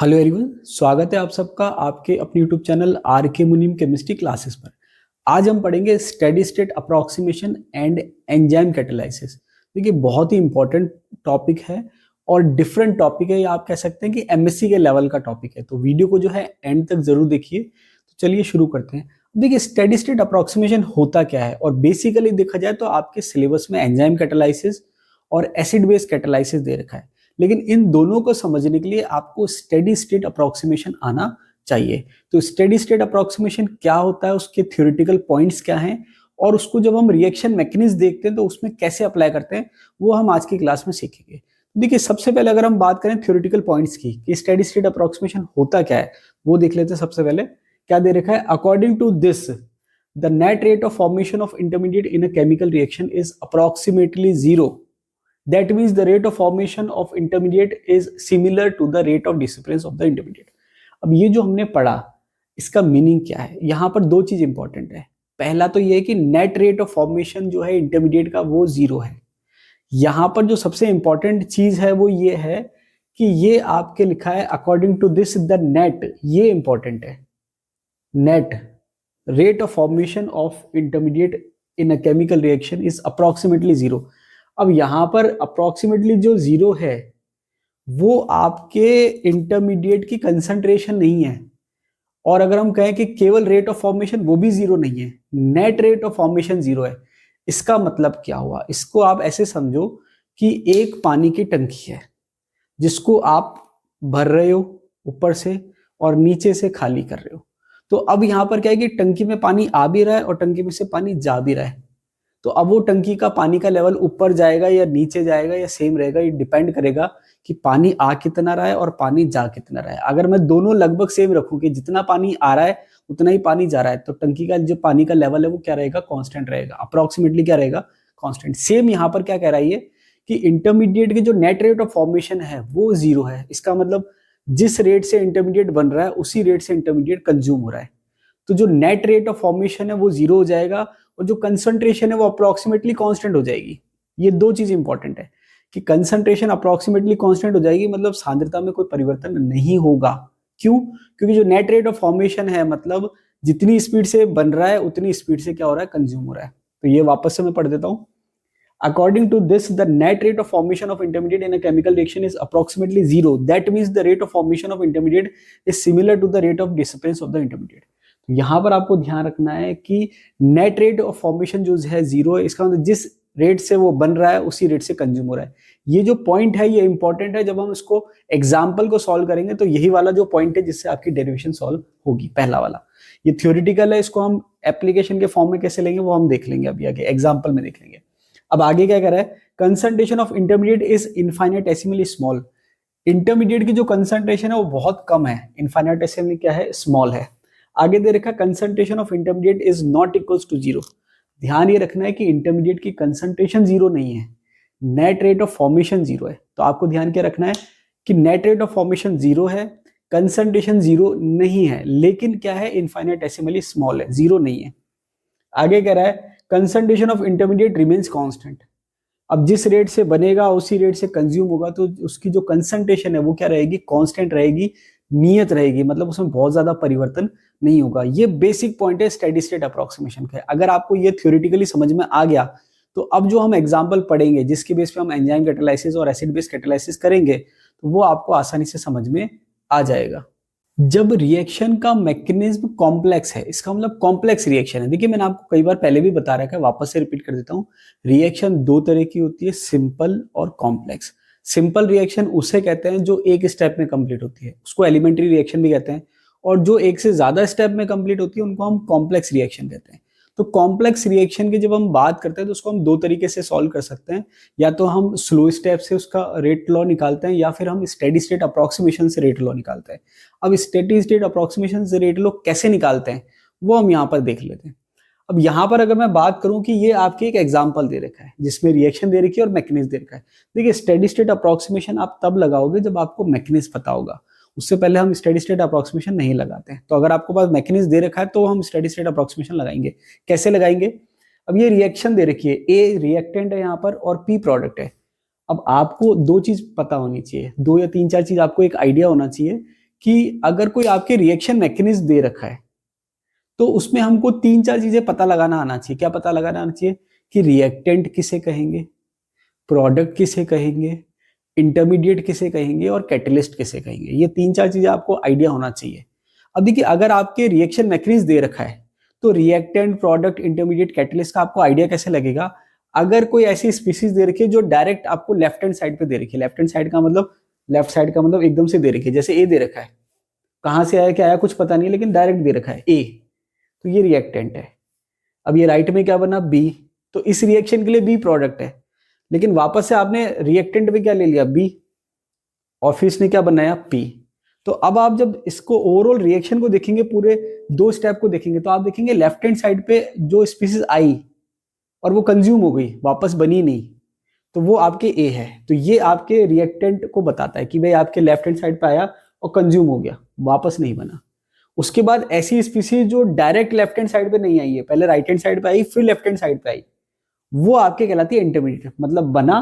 Hello everyone, स्वागत है आप सबका आपके अपने यूट्यूब चैनल आर के मुनीम केमिस्ट्री क्लासेस पर। आज हम पढ़ेंगे steady state approximation and enzyme catalysis. देखिए, बहुत ही इंपॉर्टेंट टॉपिक है और डिफरेंट टॉपिक है, या आप कह सकते हैं कि एमएससी के लेवल का टॉपिक है। तो वीडियो को जो है एंड तक जरूर देखिए। तो चलिए शुरू करते हैं। देखिए, स्टेडी स्टेट अप्रोक्सीमेशन होता क्या है, और बेसिकली देखा जाए तो आपके सिलेबस में एंजाइम कैटालिसिस और एसिड बेस कैटालिसिस दे रखा है, लेकिन इन दोनों को समझने के लिए आपको स्टेडी स्टेट अप्रोक्सीमेशन आना चाहिए। तो स्टेडी स्टेट अप्रोक्सीमेशन क्या होता है, उसके थ्योरेटिकल पॉइंट्स क्या हैं, और उसको जब हम रिएक्शन मैकेनिज्म देखते हैं तो उसमें कैसे अप्लाई करते हैं, वो हम आज की क्लास में सीखेंगे। देखिए, सबसे पहले अगर हम बात करें थ्योरेटिकल पॉइंट्स की कि स्टेडी स्टेट अप्रोक्सीमेशन होता क्या है, वो देख लेते हैं। सबसे पहले क्या दे रखा है, according to this the net rate of formation of intermediate in a chemical reaction is approximately zero. That means the rate of formation of intermediate is similar to the rate of disappearance of the intermediate. अब ये जो हमने पढ़ा, इसका meaning क्या है? यहाँ पर दो चीज इंपॉर्टेंट है। पहला तो ये है कि नेट रेट ऑफ फॉर्मेशन जो है इंटरमीडिएट का वो जीरो है। यहाँ पर जो सबसे इंपॉर्टेंट चीज है वो ये है कि ये आपके लिखा है according to this the net, ये इंपॉर्टेंट है। Net rate of formation of intermediate in a chemical reaction is approximately zero. अब यहां पर अप्रोक्सीमेटली जो जीरो है वो आपके इंटरमीडिएट की कंसंट्रेशन नहीं है, और अगर हम कहें कि केवल रेट ऑफ फॉर्मेशन, वो भी जीरो नहीं है, net rate of formation zero है। इसका मतलब क्या हुआ, इसको आप ऐसे समझो कि एक पानी की टंकी है जिसको आप भर रहे हो ऊपर से और नीचे से खाली कर रहे हो। तो अब यहां पर क्या है कि टंकी में पानी आ भी रहा है और टंकी में से पानी जा भी रहा है। तो अब वो टंकी का पानी का लेवल ऊपर जाएगा या नीचे जाएगा या सेम रहेगा, ये डिपेंड करेगा कि पानी आ कितना रहा है और पानी जा कितना रहा है। अगर मैं दोनों लगभग सेम रखूं कि जितना पानी आ रहा है उतना ही पानी जा रहा है, तो टंकी का जो पानी का लेवल है वो क्या रहेगा, कांस्टेंट रहेगा, अप्रोक्सीमेटली क्या रहेगा, कांस्टेंट। सेम यहाँ पर क्या कह रहा है ये कि इंटरमीडिएट की जो नेट रेट ऑफ फॉर्मेशन है वो जीरो है। इसका मतलब जिस रेट से इंटरमीडिएट बन रहा है उसी रेट से इंटरमीडिएट कंज्यूम हो रहा है। तो जो नेट रेट ऑफ फॉर्मेशन है वो जीरो हो जाएगा और जो कंसंट्रेशन है वो अप्रोक्सीमेटली कांस्टेंट हो जाएगी। ये दो चीज इंपॉर्टेंट है कि कंसंट्रेशन अप्रोक्सीमेटली कांस्टेंट हो जाएगी, मतलब सांद्रता में कोई परिवर्तन नहीं होगा। क्यों? क्योंकि जो नेट रेट ऑफ फॉर्मेशन है, मतलब जितनी स्पीड से बन रहा है उतनी स्पीड से क्या हो रहा है, कंज्यूम हो रहा है। तो ये वापस से मैं पढ़ देता हूं। According to this, the net rate of formation of intermediate in a chemical reaction is approximately zero. That means the rate of formation of intermediate is similar to the rate of disappearance of the intermediate. तो यहाँ पर आपको ध्यान रखना है कि net rate of formation जो है जीरो है, इसका मतलब जिस रेट से वो बन रहा है उसी रेट से कंज्यूम हो रहा है। ये जो पॉइंट है ये इंपॉर्टेंट है। जब हम इसको एग्जाम्पल को सॉल्व करेंगे तो यही वाला जो पॉइंट है जिससे आपकी डेरिवेशन सॉल्व होगी, पहला वाला। ये थ्योरेटिकल है, इसको हम एप्लीकेशन के फॉर्म में कैसे लेंगे वो हम देख लेंगे, अभी आगे एग्जाम्पल में देख लेंगे। अब आगे क्या कर रहा है, concentration of intermediate is infinitesimally small. Intermediate की जो कंसंट्रेशन है वो बहुत कम है, इनफाइनेटेसिमली क्या है, स्मॉल है। आगे दे रखा concentration of intermediate is not equals to zero. ध्यान ये रखना है कि इंटरमीडिएट की कंसंट्रेशन जीरो नहीं है, net rate of formation zero है। तो आपको ध्यान क्या रखना है कि net rate of formation zero है, कंसंट्रेशन जीरो नहीं है, लेकिन क्या है, इनफाइनेटेसिमली स्मॉल है, जीरो नहीं है। आगे कह रहा है concentration of intermediate remains constant. अब जिस रेट से बनेगा उसी रेट से कंज्यूम होगा, तो उसकी जो कंसंट्रेशन है वो क्या रहेगी, कांस्टेंट रहेगी, नियत रहेगी, मतलब उसमें बहुत ज्यादा परिवर्तन नहीं होगा। ये बेसिक पॉइंट है स्टेडी स्टेट अप्रोक्सीमेशन का। अगर आपको ये थ्योरेटिकली समझ में आ गया तो अब जो हम एग्जांपल पढ़ेंगे जिसके बेस पे हम एंजाइम कैटालिसिस और एसिड बेस कैटालिसिस करेंगे तो वो आपको आसानी से समझ में आ जाएगा। जब रिएक्शन का मैकेनिज्म कॉम्प्लेक्स है, इसका मतलब कॉम्प्लेक्स रिएक्शन है। देखिए, मैंने आपको कई बार पहले भी बता रखा है, वापस से रिपीट कर देता हूं। रिएक्शन दो तरह की होती है, सिंपल और कॉम्प्लेक्स। सिंपल रिएक्शन उसे कहते हैं जो एक स्टेप में कंप्लीट होती है, उसको एलिमेंट्री रिएक्शन भी कहते हैं। और जो एक से ज्यादा स्टेप में कंप्लीट होती है उनको हम कॉम्प्लेक्स रिएक्शन कहते हैं। तो कॉम्प्लेक्स रिएक्शन की जब हम बात करते हैं तो उसको हम दो तरीके से सॉल्व कर सकते हैं। या तो हम स्लो स्टेप से उसका रेट लॉ निकालते हैं, या फिर हम स्टेडी स्टेट अप्रोक्सीमेशन से रेट लॉ निकालते हैं। अब स्टेडी स्टेट अप्रोक्सीमेशन से रेट लॉ कैसे निकालते हैं वो हम यहाँ पर देख लेते हैं। अब यहाँ पर अगर मैं बात करूं कि ये आपके एक एग्जांपल दे रखा है जिसमें रिएक्शन दे रखी है और मैकेनिज्म दे रखा है। देखिए, स्टेडी स्टेट अप्रोक्सीमेशन आप तब लगाओगे जब आपको मैकेनिज्म पता होगा, उससे पहले हम स्टेडी स्टेट अप्रोक्सीमेशन नहीं लगाते हैं। तो अगर आपको पास मैकेनिज्म दे रखा है तो हम स्टेडी स्टेट अप्रोक्सीमेशन लगाएंगे। कैसे लगाएंगे, अब ये रिएक्शन दे रखी है, ए रिएक्टेंट है यहाँ पर और पी प्रोडक्ट है। अब आपको दो चीज पता होनी चाहिए, दो या तीन चार चीज आपको एक आइडिया होना चाहिए कि अगर कोई आपके रिएक्शन मैकेनिज्म दे रखा है तो उसमें हमको 3-4 चीजें पता लगाना आना चाहिए। क्या पता लगाना आना चाहिए? कि रिएक्टेंट किसे कहेंगे, प्रोडक्ट किसे कहेंगे, इंटरमीडिएट किसे कहेंगे और कैटलिस्ट किसे कहेंगे। ये 3-4 चीजें आपको आइडिया होना चाहिए। अब देखिए, अगर आपके रिएक्शन मैकेनिज्म दे रखा है तो रिएक्टेंट, प्रोडक्ट, इंटरमीडिएट, कैटलिस्ट का आपको आइडिया कैसे लगेगा? अगर कोई ऐसी स्पीसीज दे रखी है जो डायरेक्ट आपको लेफ्ट हैंड साइड पे दे रखी है, लेफ्ट हैंड साइड का मतलब, लेफ्ट साइड का मतलब एकदम से दे रखी है, जैसे ए दे रखा है, कहां से आया क्या आया कुछ पता नहीं, लेकिन डायरेक्ट दे रखा है ए, तो ये रिएक्टेंट है। अब ये राइट में क्या बना? बी, तो इस रिएक्शन के लिए बी प्रोडक्ट है, लेकिन वापस से आपने रिएक्टेंट में क्या ले लिया? बी, और फिर इसने क्या बनाया? पी। तो अब आप जब इसको ओवरऑल रिएक्शन को देखेंगे, पूरे 2 स्टेप को देखेंगे, तो आप देखेंगे लेफ्ट हैंड साइड पे जो स्पीसीज आई और वो कंज्यूम हो गई, वापस बनी नहीं, तो वो आपके ए है। तो ये आपके रिएक्टेंट को बताता है कि भाई आपके लेफ्ट हैंड साइड पे आया और कंज्यूम हो गया, वापस नहीं बना। उसके बाद ऐसी स्पीसीज जो डायरेक्ट लेफ्ट हैंड साइड पे नहीं आई है, पहले राइट हैंड साइड पे आई फिर लेफ्ट हैंड साइड पे आई, वो आपके कहलाती है इंटरमीडिएट, मतलब बना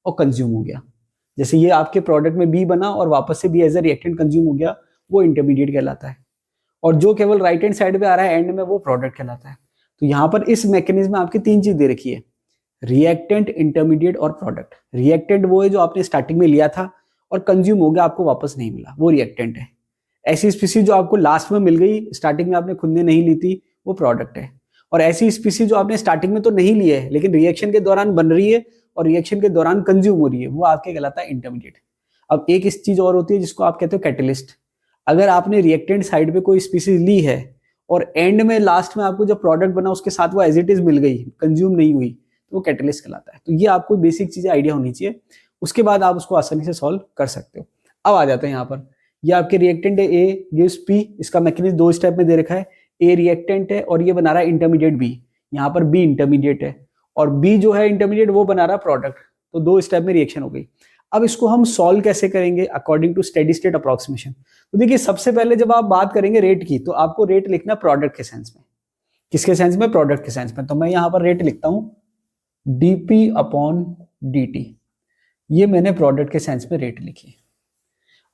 और कंज्यूम हो गया। जैसे ये आपके प्रोडक्ट में बी बना और वापस से B as a reactant consume हो गया, वो इंटरमीडिएट कहलाता है। और जो केवल राइट हैंड साइड पे आ रहा है एंड में, वो प्रोडक्ट कहलाता है। तो यहाँ पर इस मैकेनिज्म में आपकी 3 चीज दे रखी है, रिएक्टेंट, इंटरमीडिएट और प्रोडक्ट। रिएक्टेंट वो है जो आपने स्टार्टिंग में लिया था और कंज्यूम हो गया, आपको वापस नहीं मिला, वो रिएक्टेंट है। ऐसी स्पीसीज जो आपको लास्ट में मिल गई, स्टार्टिंग में आपने खुद ने नहीं ली थी, वो प्रोडक्ट है। और ऐसी स्पीसीज जो आपने स्टार्टिंग में तो नहीं ली है लेकिन रिएक्शन के दौरान बन रही है और रिएक्शन के दौरान कंज्यूम हो रही है, वो आपके कहलाता है इंटरमीडिएट। अब एक इस चीज और होती है जिसको आप कहते हो कैटलिस्ट। अगर आपने रिएक्टेंट साइड पे कोई स्पीसीज ली है और एंड में लास्ट में आपको जब प्रोडक्ट बना उसके साथ वो एज इट इज मिल गई, कंज्यूम नहीं हुई, तो वो कैटलिस्ट कहलाता है। तो ये आपको बेसिक चीजें आइडिया होनी चाहिए, उसके बाद आप उसको आसानी से सॉल्व कर सकते हो। अब आ जाते हैं यहाँ पर, ये आपके रिएक्टेंट है ए गिव्स पी, इसका मैकेनिज्म 2 स्टेप में दे रखा है। ए रिएक्टेंट है और ये बना रहा है इंटरमीडिएट बी, यहाँ पर बी इंटरमीडिएट है और बी जो है इंटरमीडिएट वो बना रहा है प्रोडक्ट। तो 2 स्टेप में रिएक्शन हो गई। अब इसको हम सॉल्व कैसे करेंगे? According to steady state approximation. तो देखिए, सबसे पहले जब आप बात करेंगे रेट की, तो आपको रेट लिखना प्रोडक्ट के सेंस में। किसके सेंस में? प्रोडक्ट के सेंस में। तो मैं यहाँ पर रेट लिखता हूं डीपी अपॉन dt, ये मैंने प्रोडक्ट के सेंस में रेट लिखी।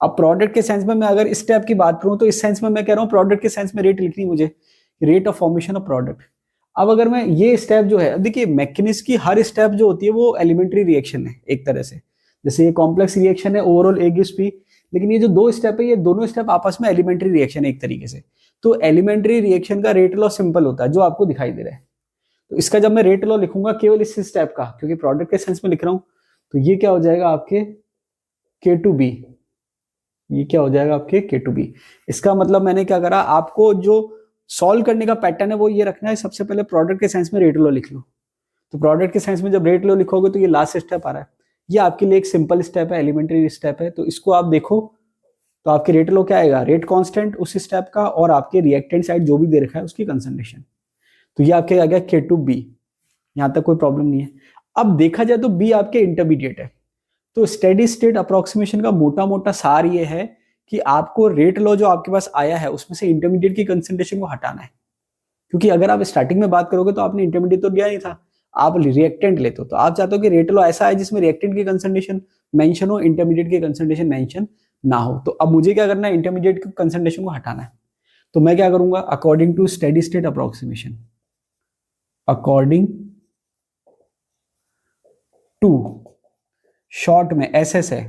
अब प्रोडक्ट के सेंस में मैं अगर इस स्टेप की बात करूं तो इस सेंस में मैं कह रहा हूं प्रोडक्ट के सेंस में रेट लिखनी मुझे, rate of formation of product. अब अगर मैं ये स्टेप जो है, देखिए मैकेनिज्म की हर स्टेप जो होती है वो एलिमेंट्री रिएक्शन है एक तरह से। जैसे ये कॉम्प्लेक्स रिएक्शन है, ओवरऑल ए गिव्स पी, लेकिन ये जो 2 स्टेप है ये दोनों स्टेप आपस में एलिमेंट्री रिएक्शन है एक तरीके से। तो एलिमेंट्री रिएक्शन का रेट लॉ सिंपल होता है जो आपको दिखाई दे रहा है। तो इसका जब मैं रेट लॉ लिखूंगा केवल इस स्टेप का, क्योंकि प्रोडक्ट के सेंस में लिख रहा हूं, तो ये क्या हो जाएगा आपके K2B, ये क्या हो जाएगा आपके K2B। इसका मतलब मैंने क्या करा, आपको जो सॉल्व करने का पैटर्न है वो ये रखना है, सबसे पहले प्रोडक्ट के सेंस में रेट लॉ लिख लो। तो प्रोडक्ट के सेंस में जब रेट लॉ लिखोगे तो ये लास्ट स्टेप आ रहा है, ये आपके लिए एक सिंपल स्टेप है, एलिमेंट्री स्टेप है। तो इसको आप देखो तो आपके रेट लॉ क्या आएगा, रेट कांस्टेंट उस स्टेप का और आपके रिएक्टेंट साइड जो भी दे रखा है उसकी कंसंट्रेशन। तो ये आपके आ गया K2B, यहां तक कोई प्रॉब्लम नहीं है। अब देखा जाए तो B आपके इंटरमीडिएट है। तो स्टेडी स्टेट अप्रोक्सीमेशन का मोटा मोटा सार ये है कि आपको रेट लॉ जो आपके पास आया है उसमें से इंटरमीडिएट की कंसंट्रेशन को हटाना है। क्योंकि अगर आप स्टार्टिंग में बात करोगे तो आपने इंटरमीडिएट तो लिया नहीं था, आप रिएक्टेंट लेते हो, तो आप चाहते हो कि रेट लॉ ऐसा है जिसमें रिएक्टेंट की कंसंट्रेशन मेंशन हो, इंटरमीडिएट की कंसंट्रेशन मेंशन ना हो। तो अब मुझे क्या करना है, इंटरमीडिएट की कंसंट्रेशन को हटाना है। तो मैं क्या करूंगा, according to steady state approximation, according to, short में SS है,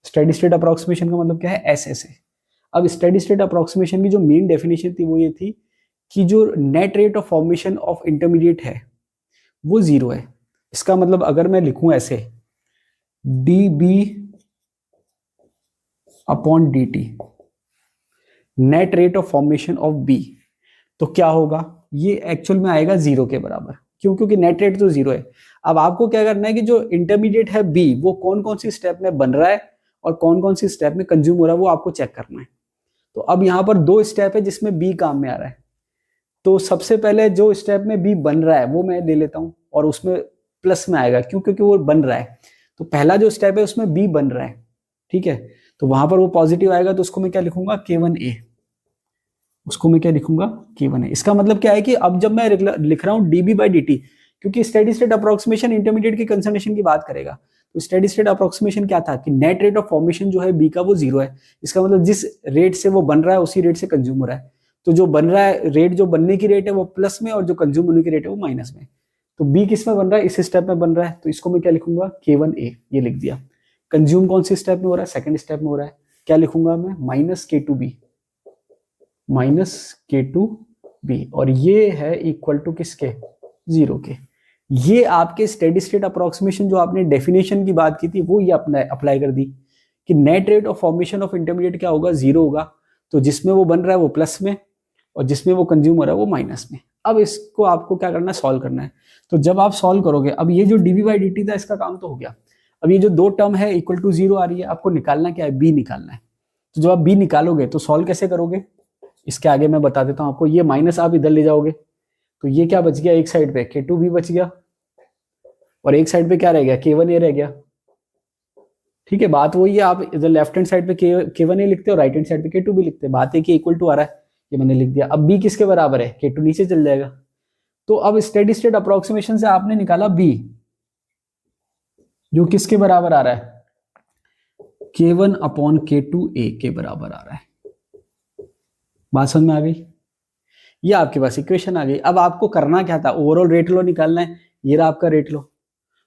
स्टेडी स्टेट अप्रोक्सीमेशन का मतलब क्या है, SS है। अब स्टेडी स्टेट अप्रोक्सीमेशन की जो मेन डेफिनेशन थी वो ये थी कि जो net rate of formation of intermediate है वो 0 है। इसका मतलब अगर मैं लिखूं ऐसे dB upon dt, net rate of formation of B, तो क्या होगा, ये एक्चुअल में आएगा 0 के बराबर। क्यों? क्योंकि नेट रेट तो 0 है। अब आपको क्या करना है कि जो इंटरमीडिएट है B, वो कौन कौन सी स्टेप में बन रहा है और कौन कौन सी स्टेप में कंज्यूम हो रहा है वो आपको चेक करना है। तो अब यहाँ पर 2 स्टेप है जिसमें B काम में आ रहा है। तो सबसे पहले जो स्टेप में B बन रहा है वो मैं ले लेता हूँ और उसमें प्लस में आएगा, क्यों? क्योंकि वो बन रहा है। तो पहला जो स्टेप है उसमें B बन रहा है, ठीक है, तो वहां पर वो पॉजिटिव आएगा, तो उसको मैं क्या लिखूंगा, K1A, उसको मैं क्या लिखूंगा, K1A। इसका मतलब क्या है कि अब जब मैं लिख रहा हूँ dB by dt, क्योंकि स्टेडी स्टेट अप्रोक्सीमेशन इंटरमीडिएट की कंसंट्रेशन की बात करेगा, तो स्टेडी स्टेट अप्रोक्सीमेशन क्या था कि नेट रेट ऑफ फॉर्मेशन जो है बी का वो 0 है। इसका मतलब जिस रेट से वो बन रहा है उसी रेट से कंज्यूम हो रहा है। तो जो बन रहा है रेट, जो बनने की रेट है वो प्लस में, और जो कंज्यूम होने की रेट है वो माइनस में। तो बी किस में बन रहा है, इस स्टेप में बन रहा है, तो इसको मैं क्या लिखूंगा, K1A ये लिख दिया। कंज्यूम कौन से स्टेप में हो रहा है, सेकंड स्टेप में हो रहा है, क्या लिखूंगा मैं, -K2B, -K2B, और ये है इक्वल टू किसके, 0 के। ये आपके स्टेडी स्टेट अप्रोक्सीमेशन जो आपने डेफिनेशन की बात की थी वो ये अप्लाई कर दी कि net rate of formation of intermediate क्या होगा, 0 होगा। तो जिसमें वो बन रहा है वो प्लस में, और जिसमें वो कंज्यूम हो रहा है वो माइनस में। अब इसको आपको क्या करना है, सॉल्व करना है। तो जब आप सॉल्व करोगे, अब ये जो dv/dt था इसका काम तो हो गया। अब ये जो दो टर्म है इक्वल टू 0 आ रही है, आपको निकालना क्या है, b निकालना है। तो जब आप b निकालोगे तो सॉल्व कैसे करोगे, इसके आगे मैं बता देता हूं आपको। ये माइनस आप इधर ले जाओगे, तो ये क्या बच गया, एक साइड पे K2B बच गया, और एक साइड पे क्या रह गया, K1A रह गया। ठीक है, बात वही है, आप इधर लेफ्ट हैंड साइड पे K1A लिखते हो, राइट हैंड साइड पे K2B लिखते हैं, बात है कि इक्वल टू आ रहा है, ये मैंने लिख दिया। अब B किसके बराबर है, K2 नीचे चल जाएगा। तो अब स्टेडी स्टेट अप्रोक्सीमेशन से आपने निकाला B, जो किसके बराबर आ रहा है, K1/K2A के बराबर आ रहा है। बात समझ में आ गई, ये आपके पास इक्वेशन आ गई। अब आपको करना क्या था, ओवरऑल रेट लो निकालना है। ये रहा आपका रेट लो,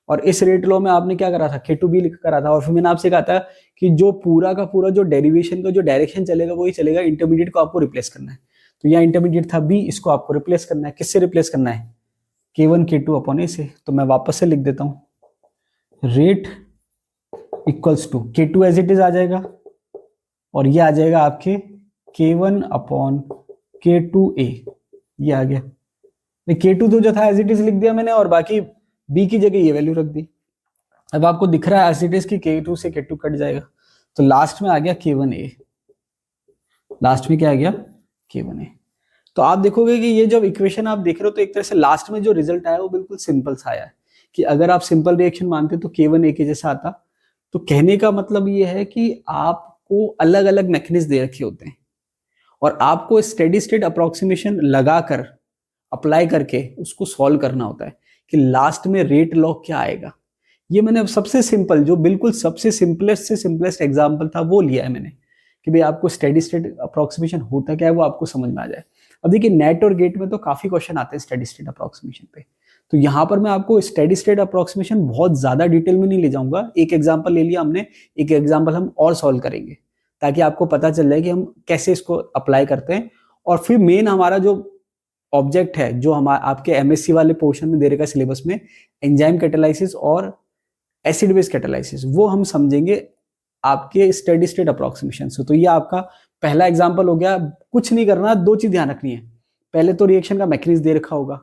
और इस रेट लो में आपने क्या करा था, K2B लिख करा था। और फिर मैंने आपसे कहा था कि जो पूरा का पूरा जो डेरिवेशन का जो डायरेक्शन चलेगा वही चलेगा, इंटरमीडिएट को आपको रिप्लेस करना है। तो यहाँ इंटरमीडिएट था B, इसको आपको रिप्लेस करना है। किससे रिप्लेस करना है, K1/K2/A से। तो मैं वापस से लिख देता हूँ, rate equals to K2 as it is आ जाएगा, और ये आ जाएगा आपके K1/K2A, ये आ गया। K2 तो जो था एज इट इज लिख दिया मैंने, और बाकी B की जगह ये वैल्यू रख दी। अब आपको दिख रहा है एज इट इज की K2 से K2 कट जाएगा, तो लास्ट में आ गया K1A। लास्ट में क्या आ गया, K1A। तो आप देखोगे कि ये जब इक्वेशन आप देख रहे हो तो एक तरह से लास्ट में जो रिजल्ट आया वो बिल्कुल सिंपल सा आया है, कि अगर आप सिंपल रिएक्शन मानते तो K1A के जैसा आता। तो कहने का मतलब ये है कि आपको अलग अलग मैकेनिज्म दे रखे होते हैं, और आपको स्टेडी स्टेट अप्रोक्सीमेशन लगाकर अप्लाई करके उसको सॉल्व करना होता है कि लास्ट में रेट लॉ क्या आएगा। ये मैंने अब सबसे सिंपल, जो बिल्कुल सबसे सिंपलेस्ट से सिंपलेस्ट एग्जांपल था वो लिया है मैंने, कि भाई आपको स्टेडी स्टेट अप्रोक्सीमेशन होता क्या है वो आपको समझ में आ जाए। अब देखिए नेट और गेट में तो काफी क्वेश्चन आते हैं स्टेडी स्टेट अप्रोक्सीमेशन पे, तो यहाँ पर मैं आपको स्टेडी स्टेट अप्रोक्सीमेशन बहुत ज्यादा डिटेल में नहीं ले जाऊंगा। एक एग्जाम्पल ले लिया हमने, एक एग्जाम्पल हम और सॉल्व करेंगे ताकि आपको पता चल जाए कि हम कैसे इसको अप्लाई करते हैं। और फिर मेन हमारा जो ऑब्जेक्ट है, जो हमारे आपके एमएससी वाले पोर्शन में दे रखा है सिलेबस में, एंजाइम कैटालाइसिस और एसिड बेस कैटालाइसिस, वो हम समझेंगे आपके स्टेडी स्टेट अप्रोक्सीमेशन से। तो ये आपका पहला एग्जांपल हो गया। कुछ नहीं करना, दो चीज ध्यान रखनी है। पहले तो रिएक्शन का मैकेनिज्म दे रखा होगा,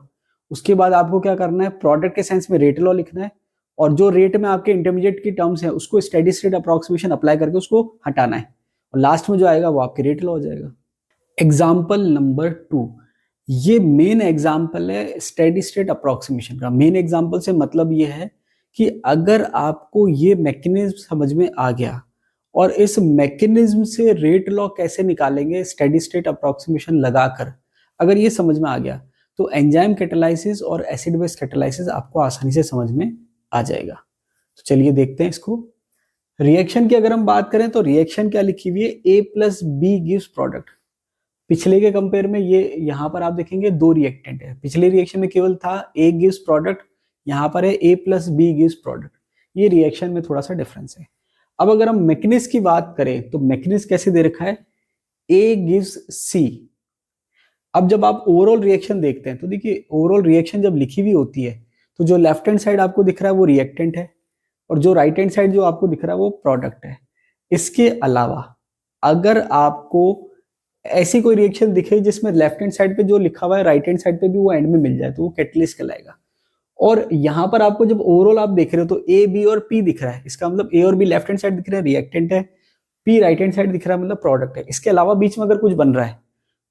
उसके बाद आपको क्या करना है, प्रोडक्ट के सेंस में रेट लॉ लिखना है, और जो रेट में आपके इंटरमीडिएट की टर्म्स है उसको स्टेडी स्टेट अप्रोक्सीमेशन अप्लाई करके उसको हटाना है, और लास्ट में जो आएगा वो आपके रेट लॉ हो जाएगा। एग्जाम्पल नंबर 2, ये मेन एग्जाम्पल है स्टेडी स्टेट अप्रोक्सीमेशन का। मेन एग्जाम्पल से मतलब ये है कि अगर आपको ये मैकेनिज्म समझ में आ गया, और इस मैकेनिज्म से रेट लॉ कैसे निकालेंगे स्टेडी स्टेट अप्रोक्सीमेशन लगाकर, अगर ये समझ में आ गया तो एंजाइम कैटालाइसिस और एसिड बेस कैटालाइसिस आपको आसानी से समझ में आ जाएगा। तो चलिए देखते हैं इसको। रिएक्शन की अगर हम बात करें तो रिएक्शन क्या लिखी हुई है, A+B गिव्स प्रोडक्ट। पिछले के कंपेयर में ये यहाँ पर आप देखेंगे दो रिएक्टेंट है। पिछले रिएक्शन में केवल था A गिव्स प्रोडक्ट, यहाँ पर है A+B गिव्स प्रोडक्ट। ये रिएक्शन में थोड़ा सा डिफरेंस है। अब अगर हम मैकेनिज्म की बात करें तो मैकेनिज्म कैसे दे रखा है, A गिव्स C। अब जब आप ओवरऑल रिएक्शन देखते हैं तो देखिए ओवरऑल रिएक्शन जब लिखी हुई होती है तो जो लेफ्ट हैंड साइड आपको दिख रहा है वो रिएक्टेंट है, और जो राइट हैंड साइड जो आपको दिख रहा है वो प्रोडक्ट है। इसके अलावा अगर आपको ऐसी कोई रिएक्शन दिखे जिसमें लेफ्ट हैंड साइड पे जो लिखा हुआ है राइट हैंड साइड पे भी वो एंड में मिल जाए तो वो कैटलिस्ट कहलाएगा। और यहाँ पर आपको जब ओवरऑल आप देख रहे हो तो ए, बी और पी दिख रहा है, इसका मतलब ए और बी लेफ्ट हैंड साइड दिख रहा है रिएक्टेंट है, पी राइट हैंड साइड दिख रहा है मतलब प्रोडक्ट है। इसके अलावा बीच में अगर कुछ बन रहा है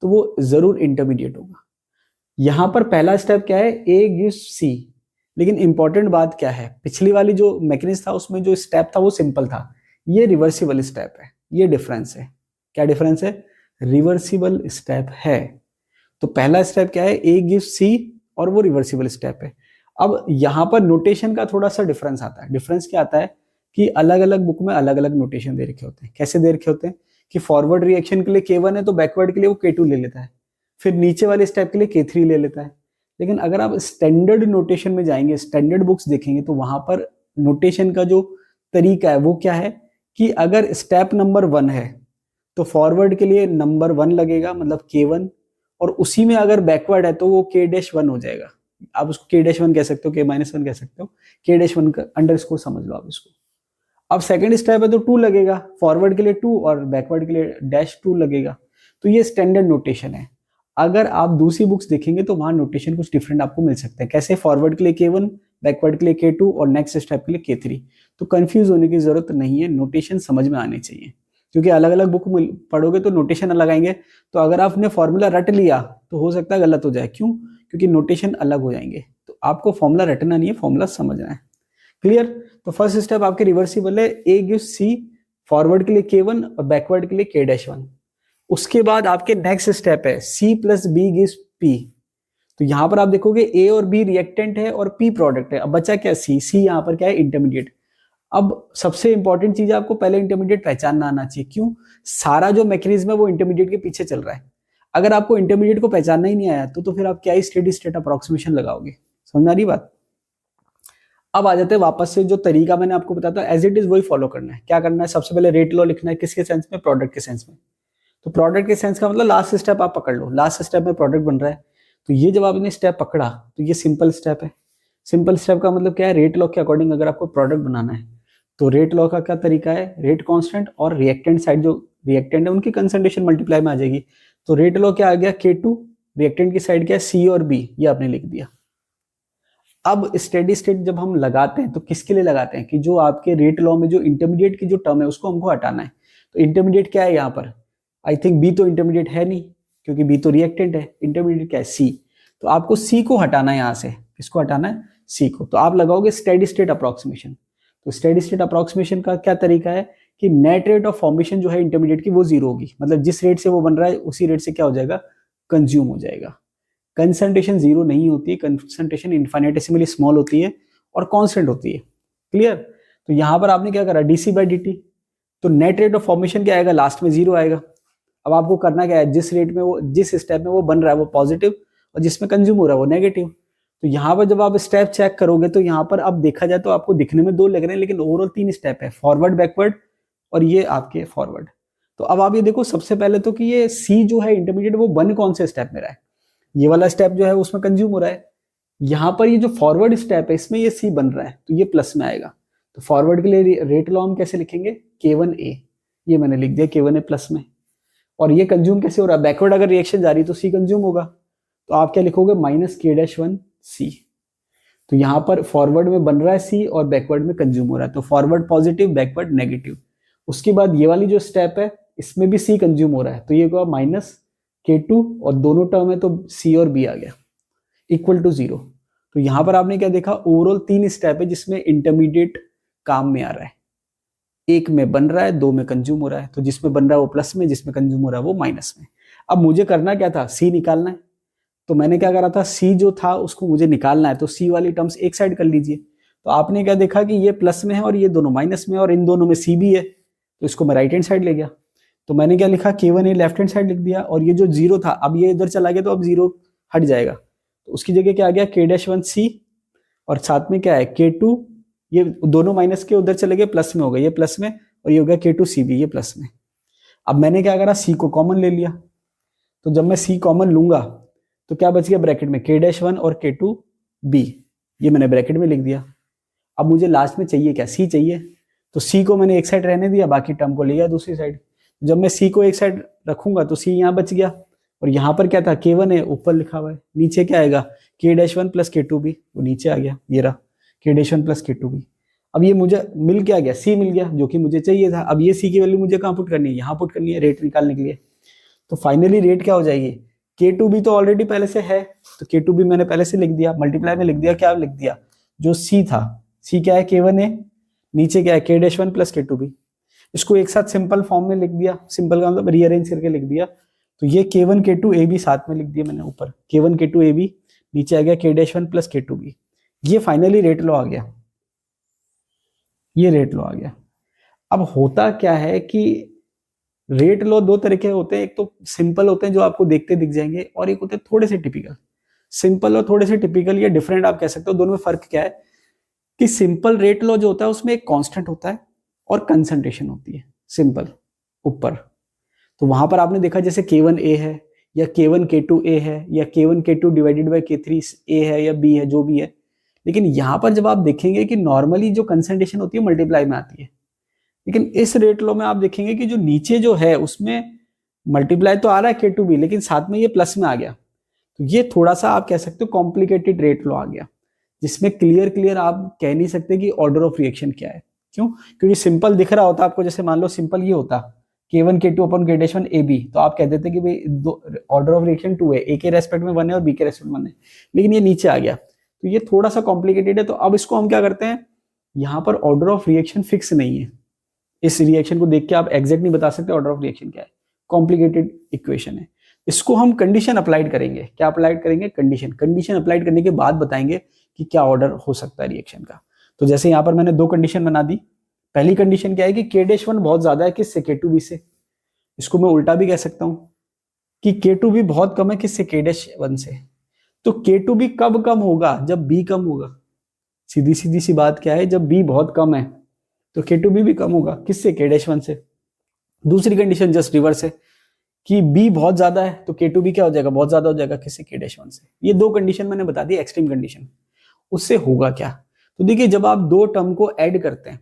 तो वो जरूर इंटरमीडिएट होगा। यहाँ पर पहला स्टेप क्या है, ए गिव्स सी। लेकिन इंपॉर्टेंट बात क्या है, पिछली वाली जो मैकेनिज्म था उसमें जो स्टेप था वो सिंपल था, ये रिवर्सिबल स्टेप है। ये डिफरेंस है। क्या डिफरेंस है, रिवर्सिबल स्टेप है। तो पहला स्टेप क्या है, ए गिव्स सी, और वो रिवर्सिबल स्टेप है। अब यहाँ पर नोटेशन का थोड़ा सा डिफरेंस आता है। डिफरेंस क्या आता है, कि अलग अलग बुक में अलग अलग नोटेशन दे रखे होते हैं। कैसे दे रखे होते हैं कि फॉरवर्ड रिएक्शन के लिए K1 है तो बैकवर्ड के लिए वो K2 ले लेता है, फिर नीचे वाले स्टेप के लिए K3 ले लेता है। लेकिन अगर आप स्टैंडर्ड नोटेशन में जाएंगे, स्टैंडर्ड बुक्स देखेंगे, तो वहां पर नोटेशन का जो तरीका है वो क्या है कि अगर स्टेप नंबर 1 है तो फॉरवर्ड के लिए नंबर 1 लगेगा, मतलब K1, और उसी में अगर बैकवर्ड है तो वो K-1 हो जाएगा। आप उसको K-1 कह सकते हो, K-1 कह सकते हो, K-1 का अंडरस्कोर समझ लो आप इसको। अब सेकंड स्टेप है तो 2 लगेगा, फॉरवर्ड के लिए 2 और बैकवर्ड के लिए -2 लगेगा। तो ये स्टैंडर्ड नोटेशन है। अगर आप दूसरी बुक्स देखेंगे तो वहां नोटेशन कुछ डिफरेंट आपको मिल सकते हैं। कैसे? फॉरवर्ड के लिए K1, बैकवर्ड के लिए K2 और नेक्स्ट स्टेप के लिए K3। तो कंफ्यूज होने की जरूरत नहीं है, नोटेशन समझ में आने चाहिए, क्योंकि अलग अलग बुक पढ़ोगे तो नोटेशन अलग आएंगे। तो अगर आपने फॉर्मूला रट लिया तो हो सकता है गलत हो जाए। क्यों? क्योंकि नोटेशन अलग हो जाएंगे। तो आपको फॉर्मूला रटना नहीं है, फॉर्मूला समझना है। क्लियर? तो फर्स्ट स्टेप आपके रिवर्सिबल है, A गिव्स C, फॉरवर्ड के लिए K1 और बैकवर्ड के लिए K-1। उसके बाद आपके नेक्स्ट स्टेप है C plus B gives P। तो यहां पर आप देखोगे A और B रिएक्टेंट है और P प्रोडक्ट है। अब बचा क्या? C यहां पर क्या है? इंटरमीडिएट। अब सबसे इंपॉर्टेंट चीज है, आपको पहले इंटरमीडिएट पहचानना आना चाहिए। क्यों? सारा जो मैकेनिज्म है वो इंटरमीडिएट के पीछे चल रहा है। अगर आपको इंटरमीडिएट को पहचानना ही नहीं आया तो फिर आप क्या ही स्टेडी स्टेट अप्रोक्सीमेशन लगाओगे? समझ में आ रही बात? अब आ जाते हैं वापस से, जो तरीका मैंने आपको बताया था एज इट इज वही फॉलो करना है। क्या करना है? सबसे पहले रेट लॉ लिखना है। किसके सेंस में? प्रोडक्ट के सेंस में। तो प्रोडक्ट के सेंस का मतलब लास्ट स्टेप आप पकड़ लो, लास्ट स्टेप में प्रोडक्ट बन रहा है। तो ये जब आपने स्टेप पकड़ा तो ये सिंपल स्टेप है। सिंपल स्टेप का मतलब क्या है? रेट लॉ के अकॉर्डिंग अगर आपको प्रोडक्ट बनाना है तो रेट लॉ का क्या तरीका है? रेट कांस्टेंट और रिएक्टेंट साइड जो रिएक्टेंट है उनकी कंसंट्रेशन मल्टीप्लाई में आ जाएगी। तो रेट लॉ क्या आ गया? K2, रिएक्टेंट की साइड क्या है? C और B, ये आपने लिख दिया। अब स्टेडी स्टेट जब हम लगाते हैं तो किसके लिए लगाते हैं? कि जो आपके रेट लॉ में जो इंटरमीडिएट की जो टर्म है उसको हमको हटाना है। तो इंटरमीडिएट क्या है यहाँ पर? आई थिंक B तो इंटरमीडिएट है नहीं, क्योंकि B तो रिएक्टेंट है। इंटरमीडिएट क्या है? C। तो आपको C को हटाना है यहाँ से। किसको हटाना है? C को। तो आप लगाओगे स्टेडी स्टेट अप्रोक्सीमेशन। तो स्टेडी स्टेट अप्रोक्सीमेशन का क्या तरीका है कि नेट रेट ऑफ फॉर्मेशन जो है इंटरमीडिएट की वो 0 होगी। मतलब जिस रेट से वो बन रहा है उसी रेट से क्या हो जाएगा? कंज्यूम हो जाएगा। कंसंट्रेशन 0 नहीं होती है, कंसंट्रेशन इनफाइनेटेसिमली स्मॉल होती है और कांस्टेंट होती है। क्लियर? तो यहां पर आपने क्या करा? dc/dt। तो नेट रेट ऑफ फॉर्मेशन क्या आएगा? लास्ट में 0 आएगा। अब आपको करना क्या है? जिस रेट में वो, जिस स्टेप में वो बन रहा है वो पॉजिटिव और जिसमें कंज्यूम हो रहा है वो नेगेटिव। तो यहाँ पर जब आप स्टेप चेक करोगे तो यहाँ पर अब देखा जाए तो आपको दिखने में 2 लग रहे हैं, लेकिन ओवरऑल 3 स्टेप है, फॉरवर्ड, बैकवर्ड और ये आपके फॉरवर्ड। तो अब आप ये देखो, सबसे पहले तो कि ये C जो है इंटरमीडिएट वो बन कौन से स्टेप में रहा है? ये वाला स्टेप जो है उसमें कंज्यूम हो रहा है। यहाँ पर ये जो फॉरवर्ड स्टेप है इसमें ये C बन रहा है, तो ये प्लस में आएगा। तो फॉरवर्ड के लिए रेट लॉ हम कैसे लिखेंगे? K1A, ये मैंने लिख दिया K1A प्लस में। और ये कंज्यूम कैसे हो रहा है? बैकवर्ड अगर रिएक्शन जा रही है तो C कंज्यूम होगा। तो आप क्या लिखोगे? -K-1C। तो यहाँ पर फॉरवर्ड में बन रहा है C और बैकवर्ड में कंज्यूम हो रहा है। तो फॉरवर्ड पॉजिटिव, बैकवर्ड नेगेटिव। उसके बाद ये वाली जो स्टेप है इसमें भी C कंज्यूम हो रहा है, तो ये हुआ -K2 और दोनों टर्म है तो C और B आ गया इक्वल टू 0। तो यहाँ पर आपने क्या देखा? ओवरऑल 3 स्टेप है जिसमें इंटरमीडिएट काम में आ रहा है। एक में बन रहा है, 2 में कंज्यूम हो रहा है। तो जिसमें बन रहा है वो प्लस में, जिसमें कंज्यूम हो रहा है वो माइनस में। अब मुझे करना क्या था? C निकालना है। तो मैंने क्या करा था? C जो था उसको मुझे निकालना है, तो C वाली टर्म्स एक साइड कर लीजिए। तो आपने क्या देखा कि ये प्लस में है और ये दोनों माइनस में, और इन दोनों में C भी है, तो इसको मैं राइट हैंड साइड ले गया। तो मैंने क्या लिखा? K1A लेफ्ट हैंड साइड लिख दिया, और ये जो 0 था अब ये इधर चला गया तो अब 0 हट जाएगा। तो उसकी जगह क्या आ गया? K-1C, और साथ में क्या है? K2, ये दोनों माइनस के उधर चले गए, प्लस में हो गए, ये प्लस में, और ये हो गया K2C भी, ये प्लस में। अब मैंने क्या करा? C को कॉमन ले लिया। तो जब मैं C कॉमन लूंगा तो क्या बच गया ब्रैकेट में? K-1 और K2B, ये मैंने ब्रैकेट में लिख दिया। अब मुझे लास्ट में चाहिए क्या? C चाहिए। तो C को मैंने एक साइड रहने दिया, बाकी टर्म को ले गया दूसरी साइड। जब मैं C को एक साइड रखूंगा तो C यहाँ बच गया, और यहाँ पर क्या था? K1 है, ऊपर लिखा हुआ है, नीचे क्या आएगा? K-1 प्लस K2B, वो नीचे आ गया, ये रहा K-1 प्लस K2B। अब ये मुझे मिल क्या गया? C मिल गया, जो कि मुझे चाहिए था। अब ये C की वैल्यू मुझे कहाँ पुट करनी है? यहाँ पुट करनी है रेट निकालने के लिए। तो फाइनली रेट क्या हो जाएगी? K2B तो ऑलरेडी पहले से है, तो K2B मैंने पहले से लिख दिया, मल्टीप्लाई में लिख दिया। क्या लिख दिया? जो C था, C क्या है? K1A, नीचे क्या है? K-1 plus K2B। इसको एक साथ सिंपल फॉर्म में लिख दिया, सिंपल का मतलब रीअरेंज करके लिख दिया। तो ये K1 K2AB साथ में लिख दिया मैंने, ऊपर K1 K2AB, नीचे आ गया K-1 प्लस K2B। ये फाइनली रेट लॉ आ गया। ये रेट लो आ गया। अब होता क्या है कि रेट लो दो तरह के होते हैं, एक तो सिंपल होते हैं जो आपको देखते दिख जाएंगे, और एक होते हैं थोड़े से टिपिकल। सिंपल और थोड़े से टिपिकल ये डिफरेंट आप कह सकते हो। दोनों में फर्क क्या है कि सिंपल रेट लो जो होता है उसमें एक कांस्टेंट होता है और कंसंट्रेशन होती है सिंपल ऊपर। तो वहां पर आपने देखा जैसे K1A है या K1K2A है या K1K2 डिवाइडेड बाय K3A है या B है, जो भी है। लेकिन यहां पर जब आप देखेंगे कि नॉर्मली जो कंसंट्रेशन होती है मल्टीप्लाई में आती है, लेकिन इस रेट लो में आप देखेंगे कि जो नीचे जो है उसमें मल्टीप्लाई तो आ रहा है K2B, लेकिन साथ में ये प्लस में आ गया। तो ये थोड़ा सा आप कह सकते हो कॉम्प्लिकेटेड रेट लो आ गया, जिसमें क्लियर क्लियर आप कह नहीं सकते कि ऑर्डर ऑफ रिएक्शन क्या है। क्यों? क्योंकि सिंपल दिख रहा होता आपको, जैसे मान लो सिंपल ये होता K1 K2 अपन K-1 AB, तो आप कह देते कि भाई दो ऑर्डर ऑफ रिएक्शन 2 है, A के रेस्पेक्ट में 1 है और B के रेस्पेक्ट में 1 है। लेकिन ये नीचे आ गया, तो ये थोड़ा सा कॉम्प्लिकेटेड है। तो अब इसको हम क्या करते हैं, यहाँ पर ऑर्डर ऑफ रिएक्शन फिक्स नहीं है। इस रिएक्शन को देख के आप एग्जैक्ट नहीं बता सकते ऑर्डर ऑफ रिएक्शन क्या है, कॉम्प्लिकेटेड इक्वेशन है। इसको हम कंडीशन अप्लाइड करेंगे। क्या अप्लाइड करेंगे? कंडीशन। कंडीशन अप्लाइड करने के बाद बताएंगे कि क्या ऑर्डर हो सकता है रिएक्शन का। तो जैसे यहाँ पर मैंने दो कंडीशन बना दी। पहली कंडीशन क्या है कि K-1 बहुत ज्यादा है किससे? K2B से। इसको मैं उल्टा भी कह सकता हूं कि K2B बहुत कम है किससे? K-1 से। तो K2B कब कम होगा? जब B कम होगा। सीधी सीधी सी बात क्या है, जब B बहुत कम है तो K2B भी कम होगा किससे? K-1 से। दूसरी कंडीशन जस्ट रिवर्स है कि B बहुत ज्यादा है तो K2B क्या हो जाएगा? बहुत ज्यादा हो जाएगा किससे? K-1 से। ये दो कंडीशन मैंने बता दी एक्सट्रीम कंडीशन। उससे होगा क्या? तो देखिए जब आप दो टर्म को ऐड करते हैं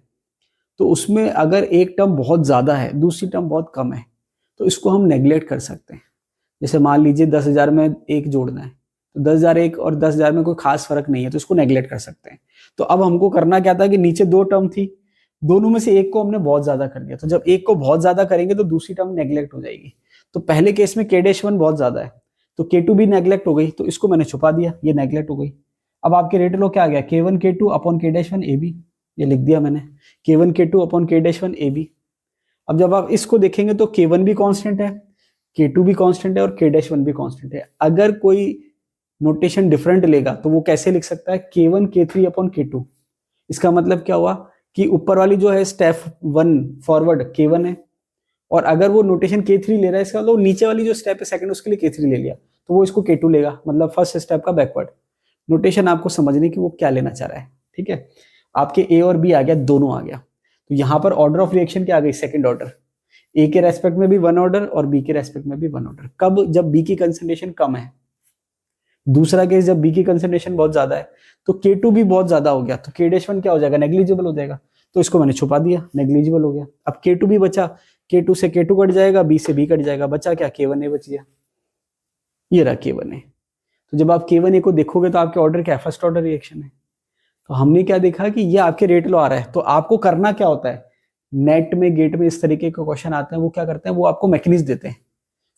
तो उसमें अगर एक टर्म बहुत ज्यादा है दूसरी टर्म बहुत कम है तो इसको हम नेग्लेक्ट कर सकते हैं। जैसे मान लीजिए 10,000 में एक जोड़ना है, तो 10,000 एक और 10,000 में कोई खास फर्क नहीं है, तो इसको नेग्लेक्ट कर सकते हैं। तो अब हमको करना क्या था कि नीचे दो टर्म थी, दोनों में से एक को हमने बहुत ज्यादा कर दिया। तो जब एक को बहुत ज्यादा करेंगे तो दूसरी टर्म नेग्लेक्ट हो जाएगी। तो पहले केस में K-1 बहुत ज्यादा है तो K2B नेग्लेक्ट हो गई, तो इसको मैंने छुपा दिया, ये नेग्लेक्ट हो गई। अब आपके रेट लो क्या आ गया? K1 K2 upon K-1 AB, ये लिख दिया मैंने, K1 K2 upon K-1 AB। अब जब आप इसको देखेंगे तो K1 भी कांस्टेंट है, K2 भी कांस्टेंट है और K-1 भी कांस्टेंट है। अगर कोई नोटेशन डिफरेंट लेगा तो वो कैसे लिख सकता है? K1 K3 upon K2। इसका मतलब क्या हुआ कि ऊपर वाली जो है स्टेप 1 फॉरवर्ड K1 है, और अगर वो नोटेशन K3 ले रहा है इसका मतलब नीचे वाली जो स्टेप है सेकंड उसके लिए K3 ले लिया, तो वो इसको K2 लेगा, मतलब फर्स्ट स्टेप का बैकवर्ड नोटेशन। आपको समझने की वो क्या लेना चाह रहा है, ठीक है। आपके A और B आ गया, दोनों आ गया। तो यहाँ पर ऑर्डर ऑफ रिएक्शन क्या आ गई? Second order. A के रेस्पेक्ट में भी वन ऑर्डर और B के रेस्पेक्ट में भी वन ऑर्डर। कब? जब B की कंसंट्रेशन कम है। दूसरा केस जब B की कंसंट्रेशन बहुत ज्यादा है तो K2 भी बहुत ज्यादा हो गया, तो K-1 क्या हो जाएगा? नेग्लिजिबल हो जाएगा। तो इसको मैंने छुपा दिया, नेग्लिजिबल हो गया। अब K2 भी बचा, K2 से K2 कट जाएगा, B से B कट जाएगा, बचा क्या? K1A बच गया। ये रहा K1A। तो जब आप K1A को देखोगे तो आपके ऑर्डर क्या है? फर्स्ट ऑर्डर रिएक्शन है। तो हमने क्या देखा कि ये आपके रेट लो आ रहा है, तो आपको करना क्या होता है? नेट में गेट में इस तरीके के क्वेश्चन आते हैं, वो क्या करते हैं, वो आपको मैकेनिज्म देते हैं,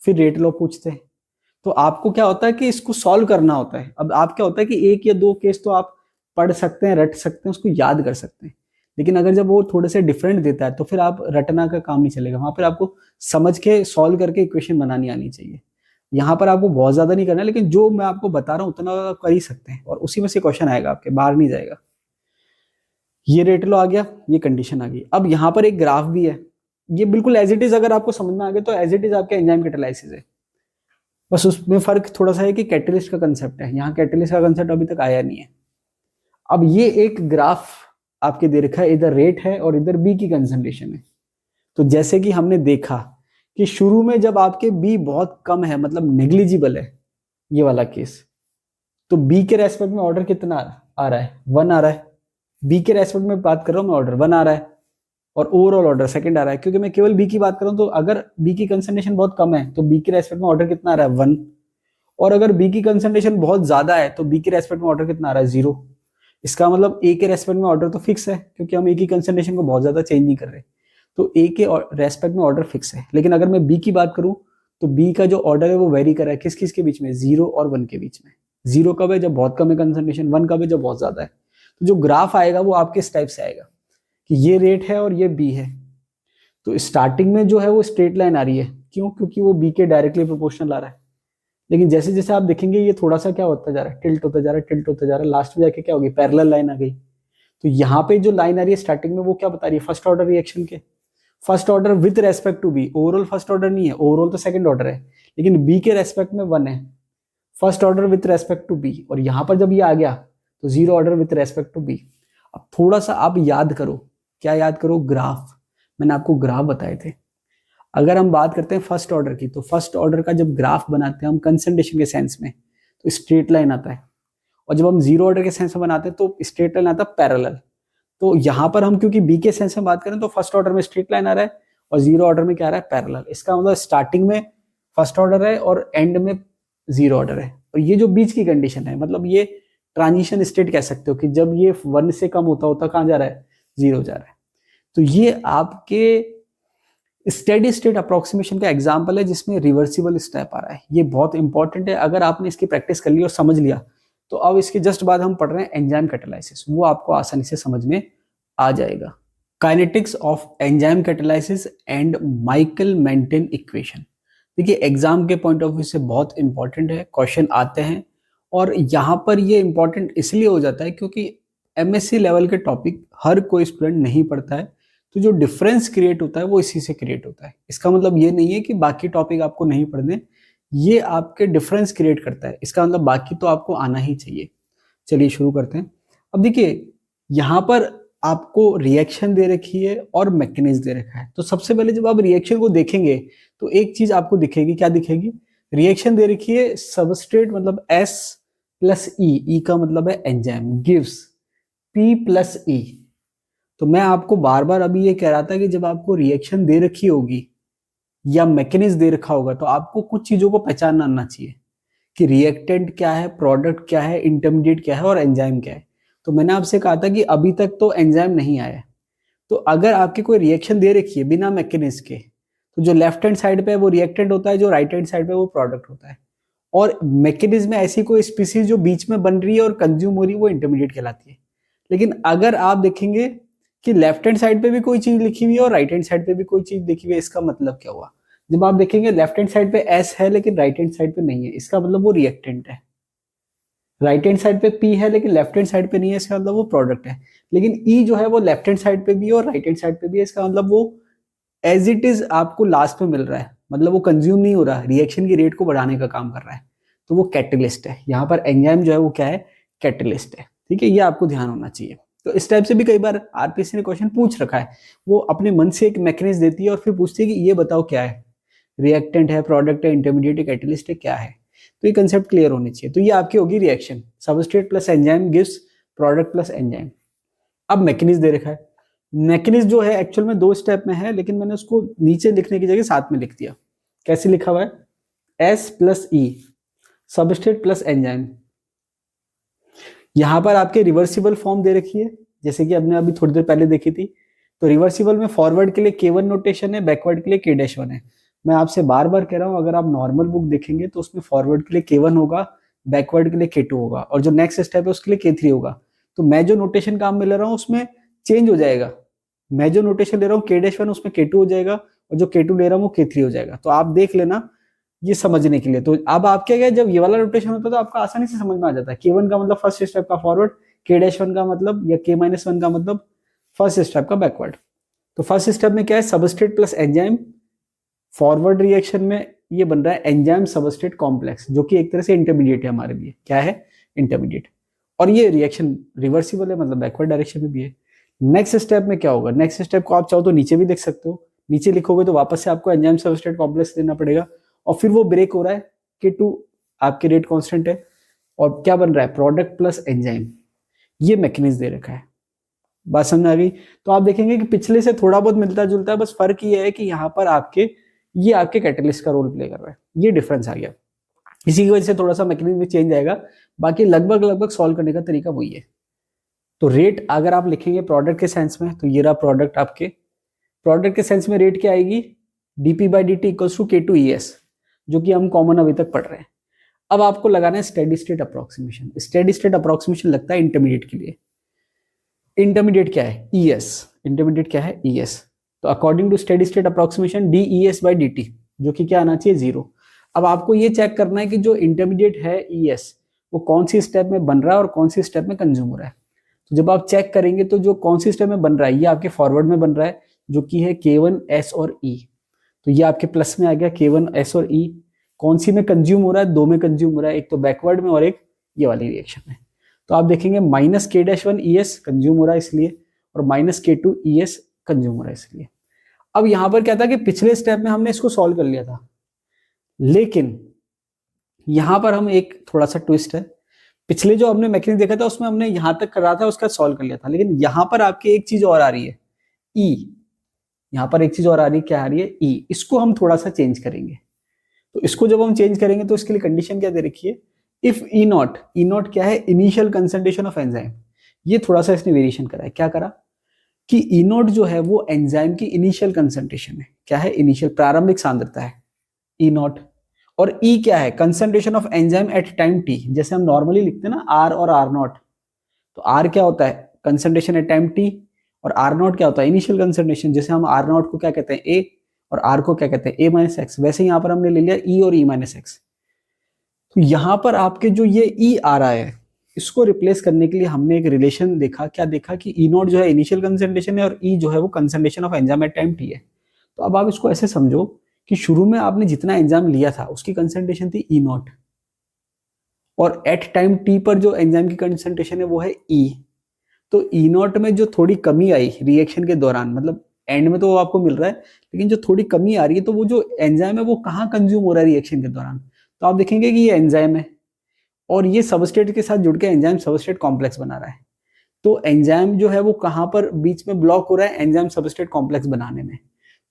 फिर रेट लो पूछते हैं। तो आपको क्या होता है कि इसको सॉल्व करना होता है। अब आप क्या होता है कि एक या दो केस तो आप पढ़ सकते हैं, रट सकते हैं, उसको याद कर सकते हैं। लेकिन अगर जब वो थोड़े से डिफरेंट देता है तो फिर आप रटना का काम नहीं चलेगा, वहां पर आपको समझ के सॉल्व करके इक्वेशन बनानी आनी चाहिए। यहाँ पर आपको बहुत ज्यादा नहीं करना है, लेकिन जो मैं आपको बता रहा हूँ उतना आप कर ही सकते हैं, और उसी में से क्वेश्चन आएगा आपके, बाहर नहीं जाएगा। ये रेट लो आ गया, ये कंडीशन आ गई। अब यहाँ पर एक ग्राफ भी है, ये बिल्कुल एज इट इज अगर आपको समझ में आ गया तो एज इट इज आपके एंजाइम कैटालाइसिस है। बस उसमें फर्क थोड़ा सा है कि कैटलिस्ट का कंसेप्ट है, यहाँ कैटलिस्ट का कंसेप्ट अभी तक आया नहीं है। अब ये एक ग्राफ आपके दे रखा है, इधर रेट है और इधर बी की कंसंट्रेशन है। तो जैसे कि हमने देखा कि शुरू में जब आपके बी बहुत कम है, मतलब नेग्लिजिबल है, ये वाला केस, तो बी के रेस्पेक्ट में ऑर्डर कितना आ रहा है? 1 आ रहा है। बी के रेस्पेक्ट में बात कर रहा हूं मैं, ऑर्डर 1 आ रहा है, और ओवरऑल ऑर्डर सेकंड आ रहा है। क्योंकि मैं केवल बी की बात कर रहा हूं, तो अगर बी की कंसंट्रेशन बहुत कम है तो बी के रेस्पेक्ट में ऑर्डर कितना आ रहा है? 1। और अगर बी की कंसंट्रेशन बहुत ज्यादा है तो बी के रेस्पेक्ट में ऑर्डर कितना आ रहा है? 0। इसका मतलब ए के रेस्पेक्ट में ऑर्डर तो फिक्स है, क्योंकि हम ए की कंसंट्रेशन को बहुत ज्यादा चेंज नहीं कर रहे, तो ए के रेस्पेक्ट में ऑर्डर फिक्स है। लेकिन अगर मैं बी की बात करूं तो बी का जो ऑर्डर है वो वेरी कर रहा है, किस किस के बीच में? 0 और 1 के बीच में। 0 कब है? जब बहुत कम है कंसंट्रेशन। 1 कब है? जब बहुत ज्यादा है। तो जो ग्राफ आएगा वो आपके इस टाइप से आएगा कि ये रेट है और ये बी है। तो स्टार्टिंग में जो है वो स्ट्रेट लाइन आ रही है, क्यों? क्योंकि वो बी के डायरेक्टली प्रोपोर्शनल आ रहा है। लेकिन जैसे जैसे आप देखेंगे ये थोड़ा सा क्या होता जा रहा है? टिल्ट होता जा रहा है, टिल्ट होता जा रहा है, लास्ट में जाके क्या होगी? पैरेलल लाइन आ गई। तो यहाँ पे जो लाइन आ रही है स्टार्टिंग में वो क्या बता रही है, फर्स्ट ऑर्डर रिएक्शन के, first order with respect to B, overall first order नहीं है, ओवरऑल तो सेकंड ऑर्डर है, लेकिन बी के रेस्पेक्ट में 1 है, first order with respect to B. और यहां पर जब ये आ गया तो zero order with respect to B. अब थोड़ा सा आप याद करो, क्या याद करो, ग्राफ, मैंने आपको ग्राफ बताए थे। अगर हम बात करते हैं फर्स्ट ऑर्डर की, तो फर्स्ट ऑर्डर का जब ग्राफ बनाते हैं हम कंसंट्रेशन के सेंस में तो स्ट्रेट लाइन आता है, और जब हम जीरो ऑर्डर के सेंस में बनाते हैं तो स्ट्रेट लाइन आता है पैरेलल। तो यहां पर हम क्योंकि बी के सेंस में बात करें तो फर्स्ट ऑर्डर में स्ट्रेट लाइन आ रहा है और जीरो ऑर्डर में क्या आ रहा है, पैरेलल। इसका मतलब स्टार्टिंग में फर्स्ट ऑर्डर है और एंड में जीरो ऑर्डर है। और ये जो बीच की कंडीशन है, मतलब ये ट्रांजिशन स्टेट कह सकते हो कि जब ये 1 से कम होता होता कहां जा रहा है, जीरो जा रहा है। तो ये आपके स्टेडी स्टेट अप्रोक्सीमेशन का एग्जांपल है जिसमें रिवर्सिबल स्टेप आ रहा है। ये बहुत इंपॉर्टेंट है, अगर आपने इसकी प्रैक्टिस कर ली और समझ लिया तो अब इसके जस्ट बाद हम पढ़ रहे हैं एंजाइम कैटालाइसिस, वो आपको आसानी से समझ में आ जाएगा। Kinetics of enzyme catalysis and Michael Menten equation. देखिए एग्जाम के पॉइंट ऑफ व्यू से बहुत इंपॉर्टेंट है, क्वेश्चन आते हैं और यहाँ पर ये इंपॉर्टेंट इसलिए हो जाता है क्योंकि एमएससी लेवल के टॉपिक हर कोई स्टूडेंट नहीं पढ़ता है, तो जो डिफरेंस क्रिएट होता है वो इसी से क्रिएट होता है। इसका मतलब ये नहीं है कि बाकी टॉपिक आपको नहीं पढ़ने, ये आपके डिफरेंस क्रिएट करता है, इसका मतलब बाकी तो आपको आना ही चाहिए। चलिए शुरू करते हैं। अब देखिए यहाँ पर आपको रिएक्शन दे रखी है और मैकेनिज्म दे रखा है। तो सबसे पहले जब आप रिएक्शन को देखेंगे तो एक चीज आपको दिखेगी, क्या दिखेगी, रिएक्शन दे रखी है सबस्ट्रेट मतलब S प्लस E का मतलब है enzyme, gives P plus E। तो मैं आपको बार बार अभी ये कह रहा था कि जब आपको रिएक्शन दे रखी होगी या मैकेनिज्म दे रखा होगा तो आपको कुछ चीजों को पहचानना आना चाहिए कि रिएक्टेंट क्या है, प्रोडक्ट क्या है, इंटरमीडिएट क्या है और एंजाइम क्या है। तो मैंने आपसे कहा था कि अभी तक तो एंजाइम नहीं आया है। तो अगर आपकी कोई रिएक्शन दे रखी है बिना मैकेनिज्म के, तो जो लेफ्ट हैंड साइड पे है वो रिएक्टेंट होता है, जो राइट हैंड साइड पे वो प्रोडक्ट होता है। और मैकेनिज्म में ऐसी कोई स्पीसीज जो बीच में बन रही है और कंज्यूम हो रही है वो इंटरमीडिएट कहलाती है। लेकिन अगर आप देखेंगे कि लेफ्ट हैंड साइड पे भी कोई चीज लिखी हुई है और राइट हैंड साइड पे भी कोई चीज लिखी हुई है, इसका मतलब क्या हुआ, जब आप देखेंगे लेफ्ट हैंड साइड पे S है लेकिन राइट हैंड साइड पे नहीं है, इसका मतलब वो रिएक्टेंट है। राइट हैंड साइड पे P है लेकिन लेफ्ट हैंड साइड पे नहीं है, इसका मतलब वो प्रोडक्ट है। लेकिन E जो है वो लेफ्ट हैंड साइड पे भी है और राइट हैंड साइड पे भी है, इसका मतलब वो एज इट इज आपको लास्ट में मिल रहा है, मतलब वो कंज्यूम नहीं हो रहा, रिएक्शन की रेट को बढ़ाने का काम कर रहा है, तो वो कैटलिस्ट है। यहाँ पर एंजाइम जो है वो क्या है, कैटलिस्ट है। ठीक है, ये आपको ध्यान होना चाहिए। तो इस टाइप से भी कई बार आरपीएससी ने क्वेश्चन पूछ रखा है, वो अपने मन से एक मैकेनिज्म देती है और फिर पूछती है कि ये बताओ क्या है, रिएक्टेंट है, प्रोडक्ट है, इंटरमीडिएट है, कैटलिस्ट है, क्या है। तो ये कंसेप्ट क्लियर होनी चाहिए। तो ये आपकी होगी reaction, substrate plus enzyme gives product plus enzyme. अब मैकेनिज्म दे रखा है, मैकेनिज्म जो है एक्चुअल में 2 स्टेप में है, लेकिन मैंने उसको नीचे लिखने की जगह साथ में लिख दिया। कैसे लिखा हुआ है, S plus E substrate plus enzyme. यहां पर आपके रिवर्सिबल फॉर्म दे रखी है, जैसे कि हमने अभी थोड़ी देर पहले देखी थी। तो रिवर्सिबल में फॉरवर्ड के लिए K1 नोटेशन है, बैकवर्ड के लिए K-1 है। मैं आपसे बार बार कह रहा हूं, अगर आप नॉर्मल बुक देखेंगे तो उसमें फॉरवर्ड के लिए K1 होगा, बैकवर्ड के लिए K2 होगा और जो नेक्स्ट स्टेप है उसके लिए K3 होगा। तो मैं जो नोटेशन काम में ले रहा हूं उसमें चेंज हो जाएगा, मैं जो नोटेशन ले रहा हूँ K-1 उसमें K2 हो जाएगा और जो K2 ले रहा हूँ वो K3 हो जाएगा। तो आप देख लेना ये समझने के लिए। तो अब आप क्या गया, जब ये वाला रोटेशन होता है तो आपको आसानी से समझ में आ जाता है। K1 का मतलब फर्स्ट स्टेप का फॉरवर्ड, K-1 का मतलब या K-1 का मतलब फर्स्ट स्टेप का बैकवर्ड। तो फर्स्ट स्टेप में क्या है, substrate plus enzyme, forward reaction में ये बन रहा है एंजाइम सबस्ट्रेट कॉम्प्लेक्स, जो कि एक तरह से इंटरमीडिएट है हमारे लिए, क्या है, इंटरमीडिएट। और ये रिएक्शन रिवर्सिबल है, मतलब बैकवर्ड डायरेक्शन में भी है। नेक्स्ट स्टेप में क्या होगा, नेक्स्ट स्टेप को आप चाहो तो नीचे भी देख सकते हो, नीचे लिखोगे तो वापस से आपको एंजाइम सबस्ट्रेट कॉम्प्लेक्स देना पड़ेगा और फिर वो ब्रेक हो रहा है, K2 आपके रेट कांस्टेंट है और क्या बन रहा है, प्रोडक्ट प्लस एंजाइम। ये मैकेनिज्म दे रखा है, बात समझ आ गई। तो आप देखेंगे कि पिछले से थोड़ा बहुत मिलता जुलता है, बस फर्क ये है कि यहाँ पर ये आपके कैटलिस्ट का रोल प्ले कर रहा है, ये डिफरेंस आ गया। इसी की वजह से थोड़ा सा मैकेनिज्म में चेंज आएगा, बाकी लगभग सॉल्व करने का तरीका वही है। तो रेट अगर आप लिखेंगे प्रोडक्ट के सेंस में, तो ये रहा प्रोडक्ट, आपके प्रोडक्ट के सेंस में रेट क्या आएगी, dp/dt इक्वल्स टू K2ES, जो कि हम कॉमन अभी तक पढ़ रहे हैं। अब आपको लगाना है steady state approximation. Steady state approximation लगता है इंटरमीडिएट के लिए। इंटरमीडिएट क्या है, ES, इंटरमीडिएट क्या है, ES। तो according to steady state approximation dES/dt, जो कि क्या आना चाहिए, 0। अब आपको ये चेक करना है कि जो इंटरमीडिएट है ES वो कौन सी स्टेप में बन रहा है और कौन सी स्टेप में कंज्यूम हो रहा है। तो जब आप चेक करेंगे तो जो कौन सी स्टेप में बन रहा है, ये आपके फॉरवर्ड में बन रहा है, जो कि है K1S और E। तो ये आपके प्लस में आ गया K1S और E। कौन सी में कंज्यूम हो रहा है? दो में कंज्यूम हो रहा है, एक तो बैकवर्ड में और एक ये वाली रिएक्शन में। तो आप देखेंगे -K-1ES कंज्यूम हो रहा है इसलिए, और -K2ES कंज्यूम हो रहा है इसलिए। अब यहां पर क्या था कि पिछले स्टेप में हमने इसको सॉल्व कर लिया था, लेकिन यहां पर हम एक थोड़ा सा ट्विस्ट है। पिछले जो हमने मैकेनिज्म देखा था उसमें हमने यहां तक करा था, उसका सॉल्व कर लिया था, लेकिन यहां पर आपकी एक चीज और आ रही है, ई। यहां पर एक चीज और आ रही है, क्या आ रही है? ई। इसको हम थोड़ा सा चेंज करेंगे। तो इसको जब हम चेंज करेंगे तो इसके लिए कंडीशन क्या दे रखी है? If E not, E not क्या है? Initial concentration of enzyme. ये थोड़ा सा इसने वेरिएशन करा है। क्या करा कि ई नॉट जो है वो एंजाइम की इनिशियल कंसंट्रेशन है। क्या है? इनिशियल, प्रारंभिक सांद्रता है ई नॉट। और ई क्या है? Concentration of enzyme at time T. जैसे हम नॉर्मली लिखते हैं ना आर और आर नॉट, तो आर क्या होता है? कंसंट्रेशन एट टाइम टी, और आर नॉट क्या होता है? Initial concentration. जैसे हम आर नॉट को क्या कहते हैं? ए, और आर को क्या कहते हैं? ए माइनस एक्स। वैसे यहां पर हमने ले लिया ई और ई माइनस एक्स। तो यहां पर आपके जो ये ई आ रहा है, इसको रिप्लेस करने के लिए हमने एक रिलेशन देखा। क्या देखा? कि ई नॉट जो है इनिशियल कंसंट्रेशन है, और ई जो है वो concentration of enzyme at time T है। तो अब आप इसको ऐसे समझो कि शुरू में आपने जितना एंजाइम लिया था उसकी कंसंट्रेशन थी ई नॉट, और एट टाइम टी पर जो एंजाइम की कंसंट्रेशन है वो है ई। तो ई नॉट में जो थोड़ी कमी आई रिएक्शन के दौरान, मतलब एंड में तो वो आपको मिल रहा है, लेकिन जो थोड़ी कमी आ रही है, तो वो जो एंजाइम है वो कहाँ कंज्यूम हो रहा है रिएक्शन के दौरान? तो आप देखेंगे कि ये एंजाइम है, और ये सबस्ट्रेट के साथ जुड़ के एंजाइम सबस्ट्रेट कॉम्प्लेक्स बना रहा है। तो एंजाइम जो है वो कहाँ पर बीच में ब्लॉक हो रहा है? एंजाइम सबस्ट्रेट कॉम्प्लेक्स बनाने में।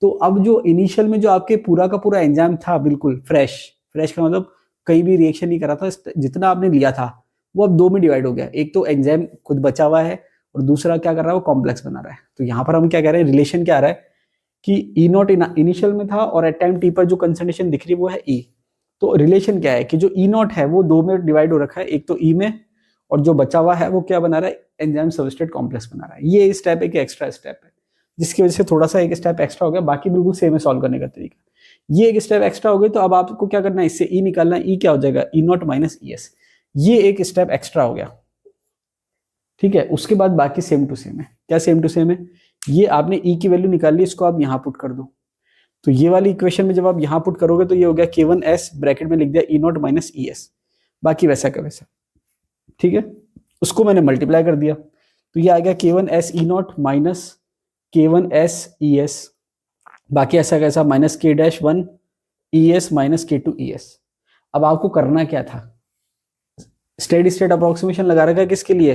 तो अब जो इनिशियल में जो आपके पूरा का पूरा एंजाइम था बिल्कुल फ्रेश, फ्रेश का मतलब कहीं भी रिएक्शन नहीं करा था, जितना आपने लिया था वो अब दो में डिवाइड हो गया। एक तो एंजाइम खुद बचा हुआ है, और दूसरा क्या कर रहा है? वो कॉम्प्लेक्स बना रहा है। तो यहाँ पर हम क्या कह रहे हैं? रिलेशन क्या आ रहा है कि ई नॉट इनिशियल में था, और एट टाइम टी पर जो कंसंट्रेशन दिख रही है वो है ई। तो रिलेशन क्या है कि जो ई नॉट है वो दो में डिवाइड हो रखा है, एक तो ई में, और जो बचा हुआ है वो क्या बना रहा है? एंजाइम सबस्ट्रेट कॉम्प्लेक्स बना रहा है। ये स्टेप एक एक्स्ट्रा स्टेप है, जिसकी वजह से थोड़ा सा एक स्टेप एक्स्ट्रा हो गया। बाकी बिल्कुल सेम है सॉल्व करने का तरीका। ये एक स्टेप एक्स्ट्रा हो गई, तो अब आपको क्या करना है? इससे ई निकालना है। ई क्या हो जाएगा? ई नॉट माइनस ई एस। ये एक स्टेप एक्स्ट्रा हो गया, ठीक है। उसके बाद बाकी सेम टू सेम है। क्या सेम टू सेम है? ये आपने ई की वैल्यू निकाल ली, इसको आप यहां पुट कर दो। तो ये वाली इक्वेशन में जब आप यहां पुट करोगे तो ये हो गया K1S, ब्रैकेट में लिख दिया ई नॉट माइनस ई एस। बाकी वैसा का वैसा, ठीक है। उसको मैंने मल्टीप्लाई कर दिया, तो ये आ गया K1S E not minus K1S E S. बाकी ऐसा कैसा? Minus K-1 E S minus K2 E S. अब आपको करना क्या था? स्टेडी स्टेट अप्रोक्सीमेशन लगा रखा है किसके लिए?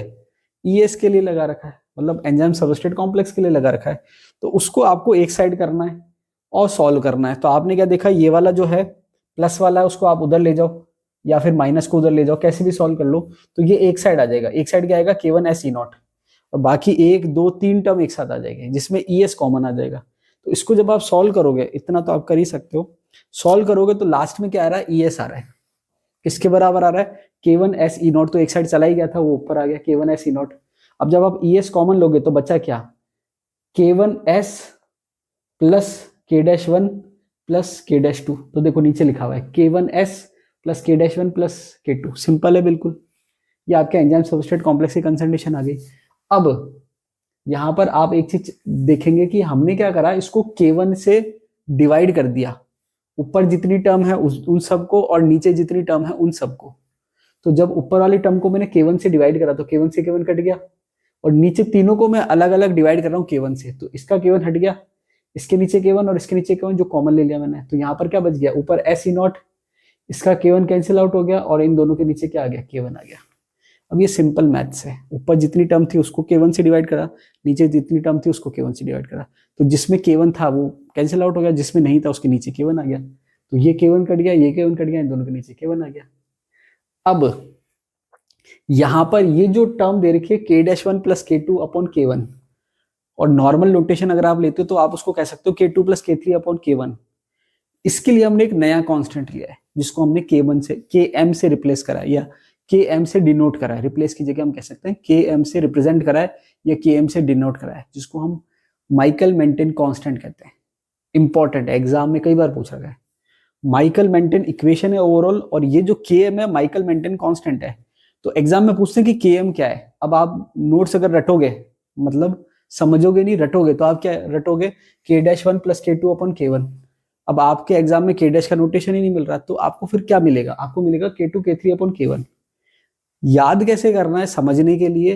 ईएस के लिए लगा रखा है, मतलब एंजाइम सबस्ट्रेट कॉम्प्लेक्स के लिए लगा रखा है। तो उसको आपको एक साइड करना है और सॉल्व करना है। तो आपने क्या देखा? ये वाला जो है प्लस वाला है उसको आप उधर ले जाओ, या फिर माइनस को उधर ले जाओ, कैसे भी सॉल्व कर लो। तो ये एक साइड आ जाएगा। एक साइड क्या आएगा? K1S ई नॉट, और बाकी एक दो तीन टर्म एक साथ आ जाएंगे, जिसमें ईएस कॉमन आ जाएगा। तो इसको जब आप सॉल्व करोगे, इतना तो आप कर ही सकते हो, सॉल्व करोगे तो लास्ट में क्या आ रहा है? ईएस आ रहा है। किसके बराबर आ रहा है? K1S E not. तो एक साइड चला ही गया था, वो ऊपर आ गया K1S ई नॉट। अब जब आप ईएस कॉमन लोगे तो बचा क्या? K1S plus K-1 plus K-2। तो देखो नीचे लिखा हुआ है K1S plus K-1 plus K2। Simple है बिल्कुल। ये आपके एंजाइम सबस्ट्रेट कॉम्प्लेक्स की कंसंट्रेशन आ गई। अब यहां पर आप एक चीज देखेंगे कि हमने क्या करा, इसको K1 से डिवाइड कर दिया। ऊपर जितनी टर्म है उन सबको, और नीचे जितनी टर्म है उन सबको। तो जब ऊपर वाली टर्म को मैंने K1 से डिवाइड करा तो K1 से K1 कट गया, और नीचे तीनों को मैं अलग अलग डिवाइड कर रहा हूँ K1 से। तो इसका K1 हट गया, इसके नीचे K1 और इसके नीचे K1 जो कॉमन ले लिया मैंने। तो यहाँ पर क्या बच गया? ऊपर S ई नॉट, इसका K1 कैंसिल आउट हो गया, और इन दोनों के नीचे क्या आ गया? K1 आ गया। अब ये सिंपल मैथ्स है। ऊपर जितनी टर्म थी उसको K1 से डिवाइड करा, नीचे जितनी टर्म थी उसको K1 से डिवाइड करा। तो जिसमें K1 था वो कैंसिल आउट हो गया, जिसमें नहीं था उसके नीचे K1 आ गया। तो ये K1 कट गया, ये K1 कट गया, इन दोनों के नीचे K1 आ गया। अब यहां पर ये जो टर्म दे रखी है K-1 plus K2 upon K1, और नॉर्मल नोटेशन अगर आप लेते हो तो आप उसको कह सकते हो K2 plus K3 upon K1। इसके लिए हमने एक नया कांस्टेंट लिया है, जिसको हमने K1 से Km से रिप्लेस करा है, या Km से डिनोट करा है। रिप्लेस की जगह हम कह सकते हैं Km से रिप्रेजेंट करा है, या Km से डिनोट करा है, जिसको हम माइकल मेंटेन कांस्टेंट कहते हैं। इंपॉर्टेंट है, एग्जाम में कई बार पूछा गया है। माइकल मेंटेन इक्वेशन है ओवरऑल, और ये जो Km है माइकल मेंटेन कांस्टेंट है। तो एग्जाम में पूछते हैं कि Km क्या है, अब आप नोट्स अगर रटोगे, मतलब समझोगे नहीं, रटोगे, तो आप क्या रटोगे, k-1 प्लस k2 अपन k1। अब आपके एग्जाम में k' का नोटेशन ही नहीं मिल रहा, तो आपको फिर क्या मिलेगा, आपको मिलेगा k2 k3 अपन k1। याद कैसे करना है समझने के लिए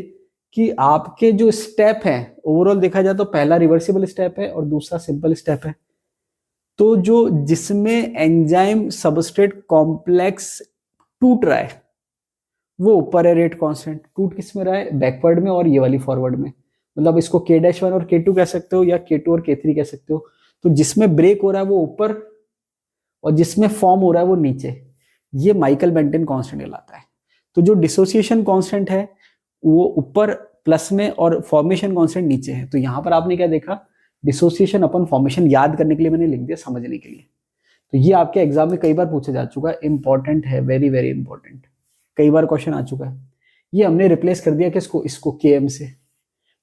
कि आपके जो स्टेप हैं, ओवरऑल देखा जाए तो पहला रिवर्सिबल स्टेप है और दूसरा सिंपल स्टेप है। तो जो जिसमें एंजाइम सबस्ट्रेट कॉम्प्लेक्स टूट रहा है वो ऊपर है रेट कांस्टेंट, टूट किस में रहा है, बैकवर्ड में और ये वाली फॉरवर्ड में। मतलब इसको k-1 और k2 कह सकते हो या k2 और k3 कह सकते हो। तो जिसमें ब्रेक हो रहा है वो ऊपर और जिसमें फॉर्म हो रहा है वो नीचे, ये माइकल मेंटेन कांस्टेंट कहलाता है। तो जो डिसोसिएशन कांस्टेंट है वो ऊपर प्लस में और फॉर्मेशन कांस्टेंट नीचे है। तो यहां पर आपने क्या देखा, डिसोसिएशन अपन फॉर्मेशन याद करने के लिए मैंने लिख दिया, समझने के लिए। तो ये आपके एग्जाम में कई बार पूछा जा चुका है, इंपॉर्टेंट है, वेरी वेरी इंपॉर्टेंट, कई बार क्वेश्चन आ चुका है। ये हमने रिप्लेस कर दिया किसको, इसको km से।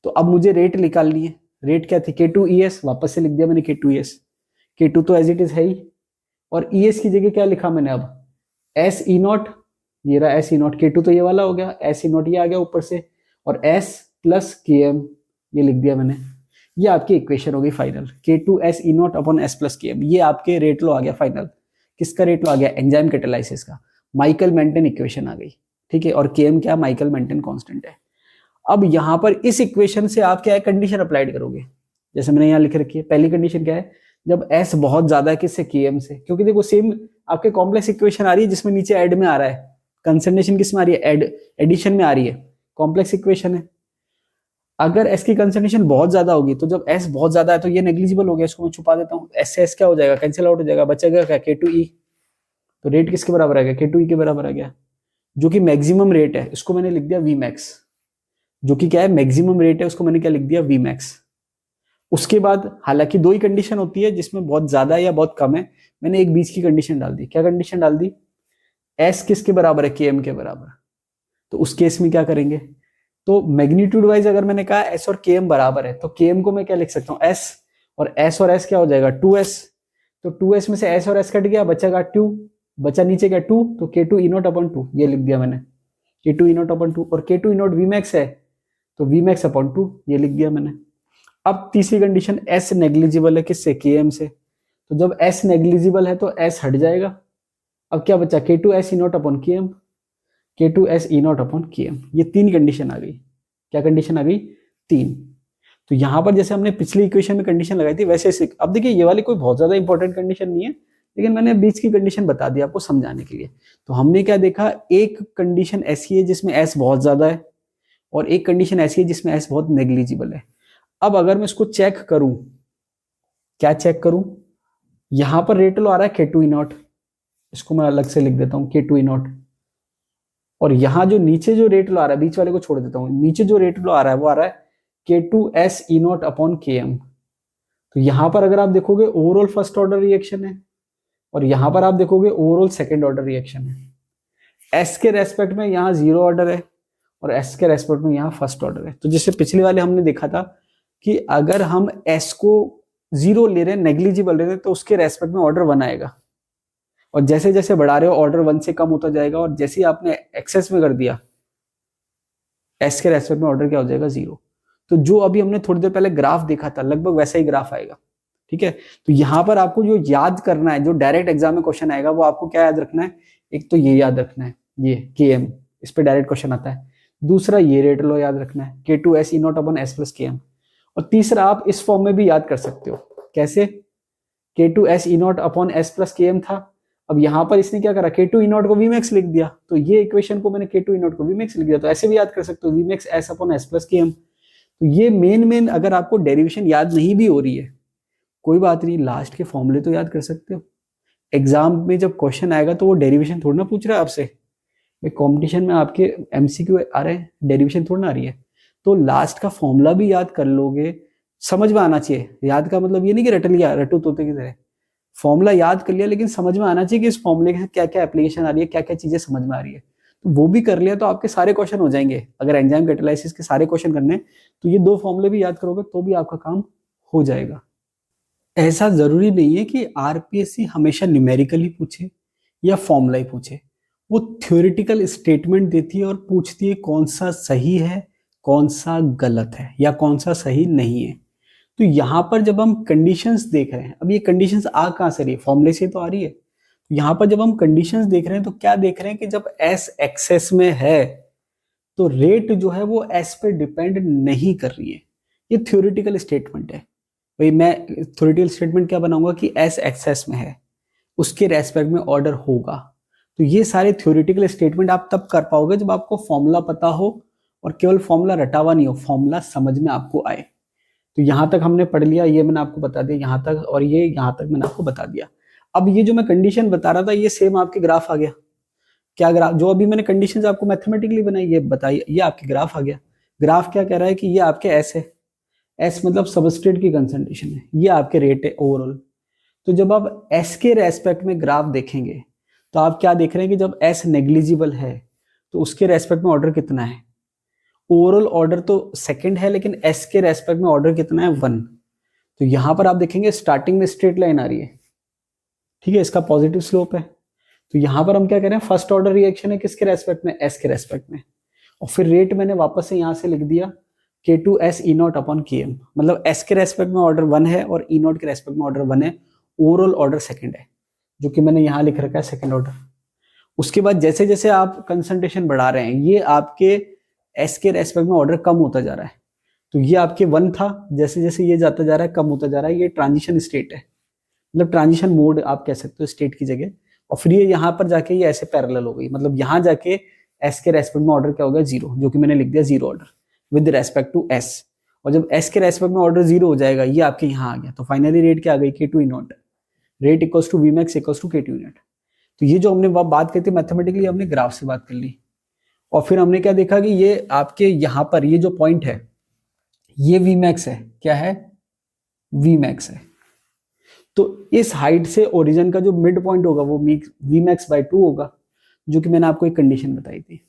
तो अब मुझे रेट निकालनी है, रेट क्या थी k2es, वापस से लिख दिया मैंने k2es, k2 तो एज इट इज है ही, और es की जगह क्या लिखा मैंने अब s e नॉट, ये रहा s e नॉट, k2 तो ये वाला हो गया, s e नॉट ये आ गया ऊपर से, और s प्लस km ये लिख दिया मैंने। ये आपकी इक्वेशन हो गई final, k2s e not upon s plus km। ये आपके रेट लो आ गया फाइनल। किसका रेट लो आ गया, एंजाइम कैटालाइसिस का। माइकल मेंटेन इक्वेशन आ गई, ठीक है, और km क्या, माइकल मेंटेन कांस्टेंट है। अब यहां पर इस इक्वेशन से आप क्या है, कंडीशन अप्लाइड करोगे, जैसे मैंने यहां लिख रखी है। पहली कंडीशन क्या है, जब s बहुत ज्यादा है किससे, km से, क्योंकि देखो सेम आपके कॉम्प्लेक्स इक्वेशन आ रही है जिसमें नीचे ऐड में आ रहा है, कंसंट्रेशन किस में आ रही है, एडिशन में आ रही है, कॉम्प्लेक्स इक्वेशन है। अगर s की कंसंट्रेशन बहुत ज्यादा होगी, तो जब s बहुत ज्यादा है तो ये नेग्लिजिबल हो गया, इसको मैं छुपा देता हूँ, s से s क्या हो जाएगा, कैंसिल आउट हो जाएगा, बचेगा क्या, k2e। तो रेट किसके बराबर आ गया, k2e के बराबर आ गया, जो कि मैक्सिमम रेट है, इसको मैंने लिख दिया vmax। जो कि क्या है, मैक्सिमम रेट है, उसको मैंने क्या लिख दिया, vmax। उसके बाद हालांकि दो ही कंडीशन होती है जिसमें बहुत ज्यादा है या बहुत कम है, मैंने एक बीच की कंडीशन डाल दी। क्या कंडीशन डाल दी, s किसके बराबर है, km के बराबर। तो उस केस में क्या करेंगे, तो मैग्नीट्यूड वाइज अगर मैंने कहा s और km बराबर है, तो km को मैं क्या लिख सकता हूँ, s, और s क्या हो जाएगा 2s। तो 2s में से s और s कट गया, बचेगा 2, बचा नीचे क्या 2, तो k2 e नॉट अपॉन 2 ये लिख दिया मैंने, k2 e नॉट अपॉन 2, और k2 e नॉट vmax है तो vmax अपॉन 2 ये लिख दिया मैंने। अब तीसरी कंडीशन, s नेग्लिजिबल है किससे, km से। तो जब s नेग्लिजिबल है तो s हट जाएगा। अब क्या बचा, k2s e not upon km, k2s e not upon km। ये तीन कंडीशन आ गई। क्या कंडीशन आ गई, तीन। तो यहां पर जैसे हमने पिछली इक्वेशन में कंडीशन लगाई थी वैसे अब देखिए ये वाली कोई बहुत ज्यादा इंपॉर्टेंट कंडीशन नहीं है, लेकिन मैंने बीच की कंडीशन बता दी आपको समझाने के लिए। तो हमने क्या देखा, एक कंडीशन ऐसी है जिसमें s बहुत ज्यादा है, और एक कंडीशन ऐसी है जिसमें s बहुत नेग्लिजिबल है। अब अगर मैं इसको चेक करूं, क्या चेक करूं, यहां पर रेट लो आ रहा है k2 e नॉट, इसको मैं अलग से लिख देता हूं k2 e नॉट, और यहां जो नीचे जो रेट लो आ रहा है, बीच वाले को छोड़ देता हूं, नीचे जो रेट लो आ रहा है वो आ रहा है k2s e not upon km। तो यहां पर अगर आप देखोगे ओवरऑल फर्स्ट ऑर्डर रिएक्शन है, और यहां पर आप देखोगे ओवरऑल सेकंड ऑर्डर रिएक्शन है। s के रेस्पेक्ट में यहाँ जीरो ऑर्डर है, और s के रेस्पेक्ट में यहाँ फर्स्ट ऑर्डर है। तो जैसे पिछले वाले हमने देखा था कि अगर हम s को जीरो ले रहे हैं, नेग्लिजिबल ले रहे हैं, तो उसके रेस्पेक्ट में ऑर्डर 1 आएगा, और जैसे जैसे बढ़ा रहे हो ऑर्डर 1 से कम होता जाएगा, और जैसे ही आपने एक्सेस में कर दिया s के रेस्पेक्ट में ऑर्डर क्या हो जाएगा, 0। तो जो अभी हमने थोड़ी देर पहले ग्राफ देखा था लगभग वैसा ही ग्राफ आएगा, ठीक है। तो यहां पर आपको जो याद करना है, जो डायरेक्ट एग्जाम में क्वेश्चन आएगा, वो आपको क्या याद रखना है, एक तो ये याद रखना है, ये km, इस पे डायरेक्ट क्वेश्चन आता है। दूसरा ये रेट लो याद रखना है, k2s e not upon s plus km। और तीसरा आप इस फॉर्म में भी याद कर सकते हो, कैसे, k2s e not upon s plus km था, अब यहां पर इसने क्या करा, k2 e नॉट को vmax लिख दिया, तो ये इक्वेशन को मैंने k2 e नॉट को vmax लिख दिया। तो ऐसे भी याद कर सकते हो, vmax s upon s plus km। तो ये मेन अगर आपको डेरिवेशन याद नहीं भी हो रही है कोई बात नहीं, लास्ट के फॉर्मूले तो याद कर सकते हो। एग्जाम में जब क्वेश्चन आएगा तो वो डेरिवेशन थोड़ा ना पूछ रहा है आपसे, भाई कंपटीशन में आपके एमसीक्यू आ रहे हैं, डेरिवेशन थोड़ा ना आ रही है। तो लास्ट का फॉर्मूला भी याद कर लोगे, समझ में आना चाहिए। याद का मतलब ये नहीं कि रट लिया रटू तोते की तरह, फॉर्मूला याद कर लिया, लेकिन समझ में आना चाहिए कि इस फॉर्मूले के क्या क्या एप्लीकेशन आ रही है, क्या क्या चीजें समझ में आ रही है। तो वो भी कर लिया तो आपके सारे क्वेश्चन हो जाएंगे। अगर एंजाइम कैटालाइसिस के सारे क्वेश्चन करने तो ये दो फॉर्मूले भी याद करोगे तो भी आपका काम हो जाएगा। ऐसा जरूरी नहीं है कि आरपीएससी हमेशा न्यूमेरिकल ही पूछे या फॉर्मूला ही पूछे, वो थ्योरेटिकल स्टेटमेंट देती है और पूछती है कौन सा सही है कौन सा गलत है या कौन सा सही नहीं है। तो यहाँ पर जब हम कंडीशंस देख रहे हैं, अब ये कंडीशंस आ कहाँ से रही है, फॉर्मूले से तो आ रही है। यहाँ पर जब हम कंडीशंस देख रहे हैं तो क्या देख रहे हैं कि जब एस एक्सेस में है तो रेट जो है वो एस पे डिपेंड नहीं कर रही है। ये थ्योरेटिकल स्टेटमेंट है भाई। मैं थ्योरेटिकल स्टेटमेंट क्या बनाऊंगा कि एस एक्सेस में है, उसके रेस्पेक्ट में ऑर्डर होगा। तो ये सारे थ्योरेटिकल स्टेटमेंट आप तब कर पाओगे जब आपको फॉर्मूला पता हो, और केवल फॉर्मूला रटा हुआ नहीं हो, फॉर्मूला समझ में आपको आए। तो यहां तक हमने पढ़ लिया, ये मैंने आपको बता दिया यहाँ तक, और ये यहाँ तक मैंने आपको बता दिया। अब ये जो मैं कंडीशन बता रहा था ये सेम आपके ग्राफ आ गया। क्या ग्राफ, जो अभी मैंने कंडीशंस आपको मैथमेटिकली बनाई ये बताई, ये आपके ग्राफ आ गया। ग्राफ क्या कह रहा है कि ये आपके एस है, एस मतलब सबस्ट्रेट की कंसंट्रेशन है, ये आपके रेट है ओवरऑल। तो जब आप एस के रेस्पेक्ट में ग्राफ देखेंगे तो आप क्या देख रहे हैं कि जब एस नेग्लिजिबल है तो उसके रेस्पेक्ट में ऑर्डर कितना है, ओवरऑल ऑर्डर तो सेकंड है, लेकिन एस के रेस्पेक्ट में ऑर्डर कितना है, 1। तो यहां पर आप देखेंगे स्टार्टिंग में स्ट्रेट लाइन आ रही है, ठीक है, इसका पॉजिटिव स्लोप है। तो यहां पर हम क्या कह रहे हैं, फर्स्ट ऑर्डर रिएक्शन है किसके रेस्पेक्ट में, एस के रेस्पेक्ट में। और फिर रेट मैंने वापस से यहां से लिख दिया K2S E not upon KM, मतलब एस के रेस्पेक्ट में ऑर्डर 1 है और E नॉट के रेस्पेक्ट में ऑर्डर 1 है, ओवरऑल ऑर्डर सेकंड है, जो कि मैंने यहां लिख रखा है सेकंड ऑर्डर। उसके बाद जैसे जैसे आप कंसंट्रेशन बढ़ा रहे हैं ये आपके एस के रेस्पेक्ट में ऑर्डर कम होता जा रहा है। तो ये आपके 1 था, जैसे जैसे ये जाता जा रहा है कम होता जा रहा है, ये ट्रांजिशन स्टेट है, मतलब ट्रांजिशन मोड आप कह सकते हो स्टेट की जगह। और फिर ये यहाँ पर जाके ये ऐसे पैरेलल हो गई, मतलब यहाँ जाके एस के रेस्पेक्ट में ऑर्डर क्या हो गया, 0, जो कि मैंने लिख दिया 0 order with respect to S. और जब एस के रेस्पेक्ट में ऑर्डर 0 हो जाएगा ये आपके यहाँ आ गया, तो फाइनली रेट क्या आ गई, K2 E naught, rate equals to Vmax equals to K2 E naught. तो ये जो हमने बात करी थी मैथमेटिकली, हमने ग्राफ से बात कर ली। और फिर हमने क्या देखा कि ये आपके यहाँ पर ये जो पॉइंट है ये Vmax है, क्या है, Vmax है। तो इस हाइट से ओरिजिन का जो मिड पॉइंट होगा वो Vmax बाई 2 होगा, जो कि मैंने आपको एक कंडीशन बताई थी।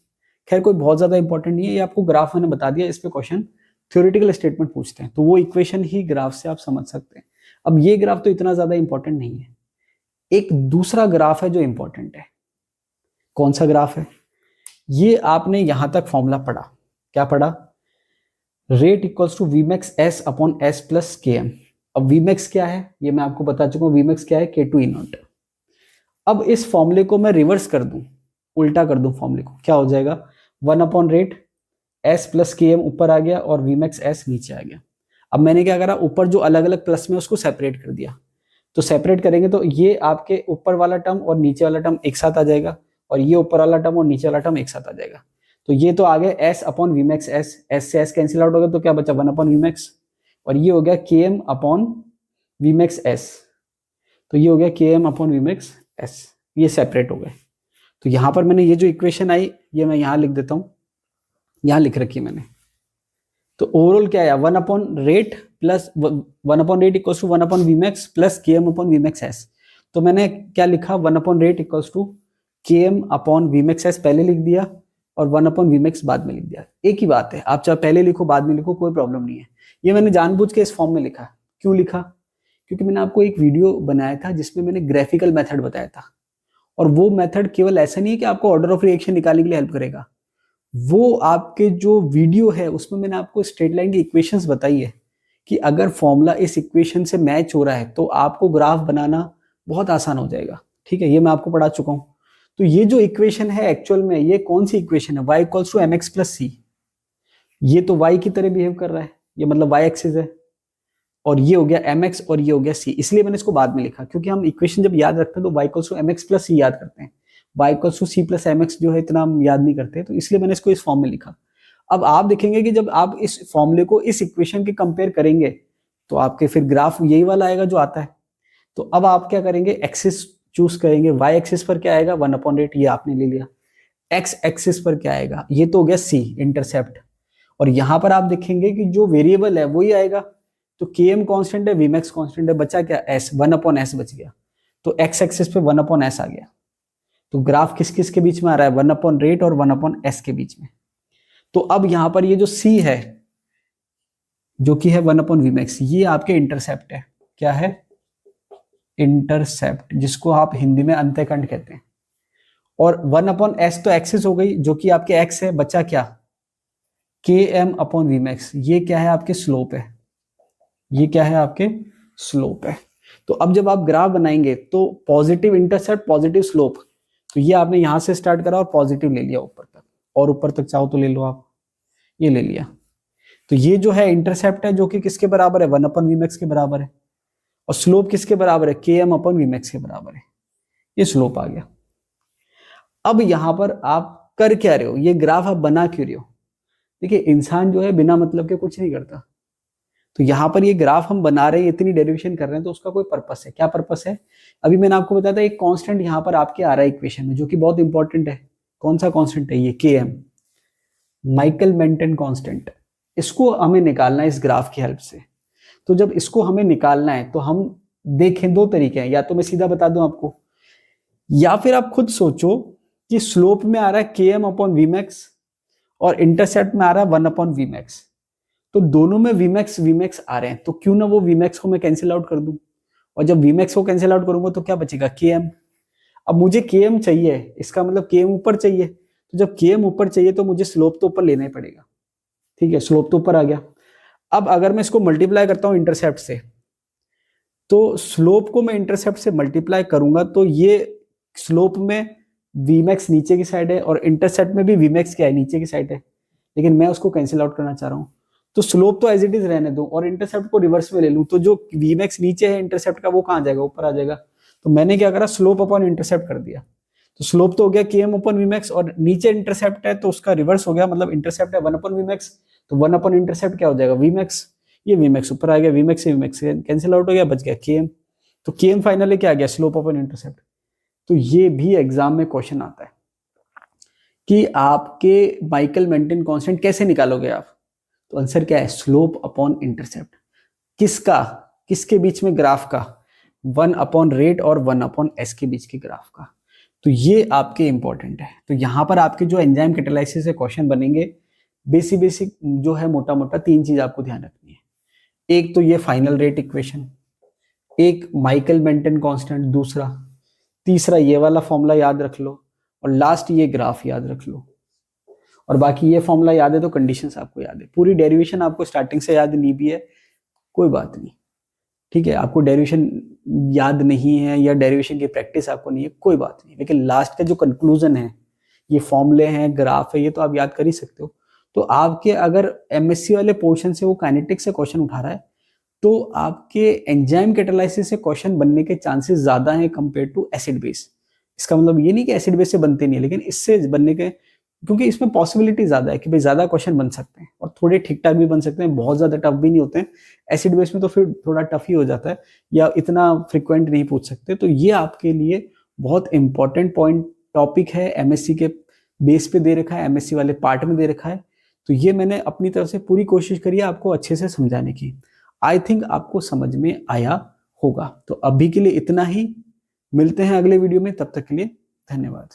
खैर कोई बहुत ज्यादा इंपॉर्टेंट नहीं है, ये आपको ग्राफ मैंने बता दिया, इस पे क्वेश्चन थ्योरेटिकल स्टेटमेंट पूछते हैं तो वो इक्वेशन ही ग्राफ से आप समझ सकते हैं। अब ये ग्राफ तो इतना ज्यादा इंपॉर्टेंट नहीं है, एक दूसरा ग्राफ है जो इंपॉर्टेंट है। कौन सा ग्राफ है, ये आपने यहां तक फॉर्मूला पढ़ा, क्या पढ़ा, rate equals to Vmax S upon S plus KM। अब Vmax क्या है ये मैं आपको बता चुका हूं, Vmax क्या है, K2 E नॉट। अब इस फॉर्मूले को मैं रिवर्स कर दूं, उल्टा कर दूं फॉर्मूले को, क्या हो जाएगा, 1 upon rate S plus KM ऊपर आ गया और Vmax S नीचे आ गया। अब मैंने क्या करा, ऊपर जो अलग अलग प्लस में उसको सेपरेट कर दिया। तो सेपरेट करेंगे तो ये आपके ऊपर वाला टर्म और नीचे वाला टर्म एक साथ आ जाएगा, और ये ऊपर वाला टर्म और नीचे वाला टर्म एक साथ आ जाएगा। तो ये तो आ गया S upon Vmax S, S से S कैंसिल आउट हो गया तो क्या बचा, 1 अपॉन Vmax, और ये हो गया KM अपॉन Vmax S, तो ये हो गया KM अपॉन Vmax S, ये सेपरेट हो गए। तो यहां पर मैंने ये जो इक्वेशन आई ये मैं यहां लिख देता हूं, यहां लिख रखी है मैंने। तो ओवरऑल क्या आया, 1 upon rate plus 1 upon rate equals to 1 upon Vmax plus KM upon Vmax S। तो मैंने क्या लिखा, 1 upon rate equals to KM upon Vmax S पहले लिख दिया और 1 अपॉन Vmax बाद में लिख दिया। एक ही बात है, आप चाहे पहले लिखो बाद में लिखो कोई प्रॉब्लम नहीं है। ये मैंने जानबूझ के इस फॉर्म में लिखा, क्यों लिखा, क्योंकि मैंने आपको एक वीडियो बनाया था जिसमें मैंने ग्राफिकल मेथड बताया था, और वो मेथड केवल ऐसा नहीं है कि आपको ऑर्डर ऑफ रिएक्शन निकालने के लिए हेल्प करेगा, वो आपके जो वीडियो है उसमें मैंने आपको स्ट्रेट लाइन की इक्वेशंस बताई है कि अगर फॉर्मूला इस इक्वेशन से मैच हो रहा है तो आपको ग्राफ बनाना बहुत आसान हो जाएगा, ठीक है, ये मैं आपको पढ़ा चुका हूं। तो ये जो इक्वेशन है एक्चुअल में ये कौन सी इक्वेशन है, y equals to mx plus c, ये तो y की तरह बिहेव कर रहा है, ये मतलब y एक्सिस है, और ये हो गया mx और ये हो गया c, इसलिए मैंने इसको बाद में लिखा, क्योंकि हम इक्वेशन जब याद रखते हैं तो y equals to mx plus c याद करते हैं, y equals to c plus mx जो है इतना हम याद नहीं करते, तो इसलिए मैंने इसको इस फॉर्म में लिखा। अब आप देखेंगे कि जब आप इस फॉर्मूले को इस इक्वेशन के कंपेयर करेंगे तो आपके फिर ग्राफ यही वाला आएगा जो आता है। तो अब आप क्या करेंगे, एक्सिस चूज करेंगे, y एक्सिस पर क्या आएगा, 1 अपॉन रेट, ये आपने ले लिया। x एक्सिस पर क्या आएगा, ये तो हो गया c इंटरसेप्ट, और यहां पर आप देखेंगे कि जो वेरिएबल है वही आएगा, तो km कांस्टेंट है, Vmax कांस्टेंट है, बचा क्या s, 1 अपॉन s बच गया, तो x एक्सिस पे 1 अपॉन s आ गया। तो ग्राफ किस किस के बीच में आ रहा है, 1 अपॉन रेट और 1 अपॉन s के बीच में। तो अब यहां पर ये जो c है जो कि है 1 अपॉन Vmax, ये आपके इंटरसेप्ट है, क्या है, इंटरसेप्ट, जिसको आप हिंदी में अंतःखंड कहते हैं। और 1 अपॉन s तो एक्सिस हो गई जो कि आपके x है, बचा क्या, के एम अपॉन वी मैक्स, ये क्या है आपके स्लोप है, ये क्या है आपके स्लोप है। तो अब जब आप ग्राफ बनाएंगे तो पॉजिटिव इंटरसेप्ट पॉजिटिव स्लोप, तो ये आपने यहां से स्टार्ट करा और पॉजिटिव ले लिया ऊपर तक, और ऊपर तक चाहो तो ले लो आप, ये ले लिया। तो ये जो है इंटरसेप्ट है जो कि किसके बराबर है, 1 अपन वी मैक्स के बराबर है, और स्लोप किसके बराबर है, के एम अपन वी मैक्स के बराबर है, ये स्लोप आ गया। अब यहां पर आप कर क्या रहे हो, ये ग्राफ आप बना क्यों रहे हो। देखिए इंसान जो है बिना मतलब के कुछ नहीं करता, तो यहाँ पर ये ग्राफ हम बना रहे हैं, इतनी डेरिवेशन कर रहे हैं, तो उसका कोई पर्पस है, क्या पर्पस है। अभी मैंने आपको बताया था एक कांस्टेंट यहाँ पर आपके आ रहा है इक्वेशन में, जो कि बहुत इंपॉर्टेंट है। कौन सा कांस्टेंट है ये, के एम, माइकल मेंटन कांस्टेंट। इसको हमें निकालना है इस ग्राफ की हेल्प से। तो जब इसको हमें निकालना है तो हम देखें, दो तरीके हैं, या तो मैं सीधा बता दूं आपको, या फिर आप खुद सोचो कि स्लोप में आ रहा है के एम अपॉन वी मैक्स और इंटरसेप्ट में आ रहा है 1 अपॉन वी मैक्स। तो दोनों में वीमैक्स आ रहे हैं, तो क्यों ना वो वीमैक्स को मैं कैंसिल आउट कर दूं, और जब वीमैक्स को कैंसिल आउट करूंगा तो क्या बचेगा, के एम। अब मुझे के एम चाहिए, इसका मतलब के एम ऊपर चाहिए, तो जब के एम ऊपर चाहिए तो मुझे स्लोप तो ऊपर लेना ही पड़ेगा। ठीक है, स्लोप तो ऊपर आ गया। अब अगर मैं इसको मल्टीप्लाई करता हूं इंटरसेप्ट से, तो स्लोप को मैं इंटरसेप्ट से मल्टीप्लाई करूंगा तो ये स्लोप में वीमैक्स नीचे की साइड है और इंटरसेप्ट में भी वीमैक्स क्या है, नीचे की साइड है, लेकिन मैं उसको कैंसिल आउट करना चाह रहा हूं। तो स्लोप तो एज इट इज रहने दो और इंटरसेप्ट को रिवर्स में ले लूं, तो जो वीमैक्स नीचे है इंटरसेप्ट का वो कहां आ जाएगा, ऊपर आ जाएगा। तो मैंने क्या करा, स्लोप अपॉन इंटरसेप्ट कर दिया। तो स्लोप तो हो गया के एम अपॉन वीमैक्स, और नीचे इंटरसेप्ट है तो उसका रिवर्स हो गया, मतलब इंटरसेप्ट है 1 अपॉन वीमैक्स, तो 1 अपॉन इंटरसेप्ट क्या हो जाएगा, वीमैक्स। ये वीमैक्स ऊपर आ गया, वीमैक्स से वीमैक्स कैंसिल आउट हो गया, बच गया के एम। तो के एम फाइनली क्या आ गया, स्लोप अपॉन इंटरसेप्ट। तो ये भी एग्जाम में क्वेश्चन आता है कि आपके माइकल मेंटन कांस्टेंट कैसे निकालोगे आप। तो आंसर क्या है, स्लोप अपॉन इंटरसेप्ट। किसका, किसके बीच में, ग्राफ का, 1 अपॉन रेट और 1 अपॉन एस के बीच के ग्राफ का। तो ये आपके इंपॉर्टेंट है। तो यहां पर आपके जो एंजाइम कैटालाइसिस से क्वेश्चन बनेंगे, बेसिक जो है मोटा मोटा 3 चीज आपको ध्यान रखनी है। एक तो ये फाइनल रेट इक्वेशन, एक माइकल मेंटन कांस्टेंट, दूसरा, तीसरा ये वाला फॉर्मूला याद रख लो, और लास्ट ये ग्राफ याद रख लो। और बाकी ये फॉर्मूला याद है तो कंडीशंस आपको याद है, पूरी डेरिवेशन आपको स्टार्टिंग से याद नहीं भी है कोई बात नहीं, ठीक है। आपको डेरिवेशन याद नहीं है या डेरिवेशन की प्रैक्टिस आपको नहीं है कोई बात नहीं, लेकिन लास्ट का जो कंक्लूजन है, ये फॉर्मूले हैं, ग्राफ है, ये तो आप याद कर ही सकते हो। तो आपके अगर एमएससी वाले पोर्शन से वो काइनेटिक्स से क्वेश्चन उठा रहा है, तो आपके एंजाइम कैटालाइसिस से क्वेश्चन बनने के चांसेस ज्यादा हैं कंपेयर टू एसिड बेस। इसका मतलब ये नहीं कि एसिड बेस से बनते नहीं है, लेकिन इससे बनने के, क्योंकि इसमें पॉसिबिलिटी ज्यादा है कि भाई ज्यादा क्वेश्चन बन सकते हैं और थोड़े ठीक ठाक भी बन सकते हैं, बहुत ज्यादा टफ भी नहीं होते हैं। एसिड बेस में तो फिर थोड़ा टफ ही हो जाता है, या इतना फ्रिक्वेंट नहीं पूछ सकते। तो ये आपके लिए बहुत इंपॉर्टेंट पॉइंट टॉपिक है, एमएससी के बेस पे दे रखा है, एमएससी वाले पार्ट में दे रखा है। तो ये मैंने अपनी तरफ से पूरी कोशिश करी है आपको अच्छे से समझाने की। आई थिंक आपको समझ में आया होगा। तो अभी के लिए इतना ही, मिलते हैं अगले वीडियो में, तब तक के लिए धन्यवाद।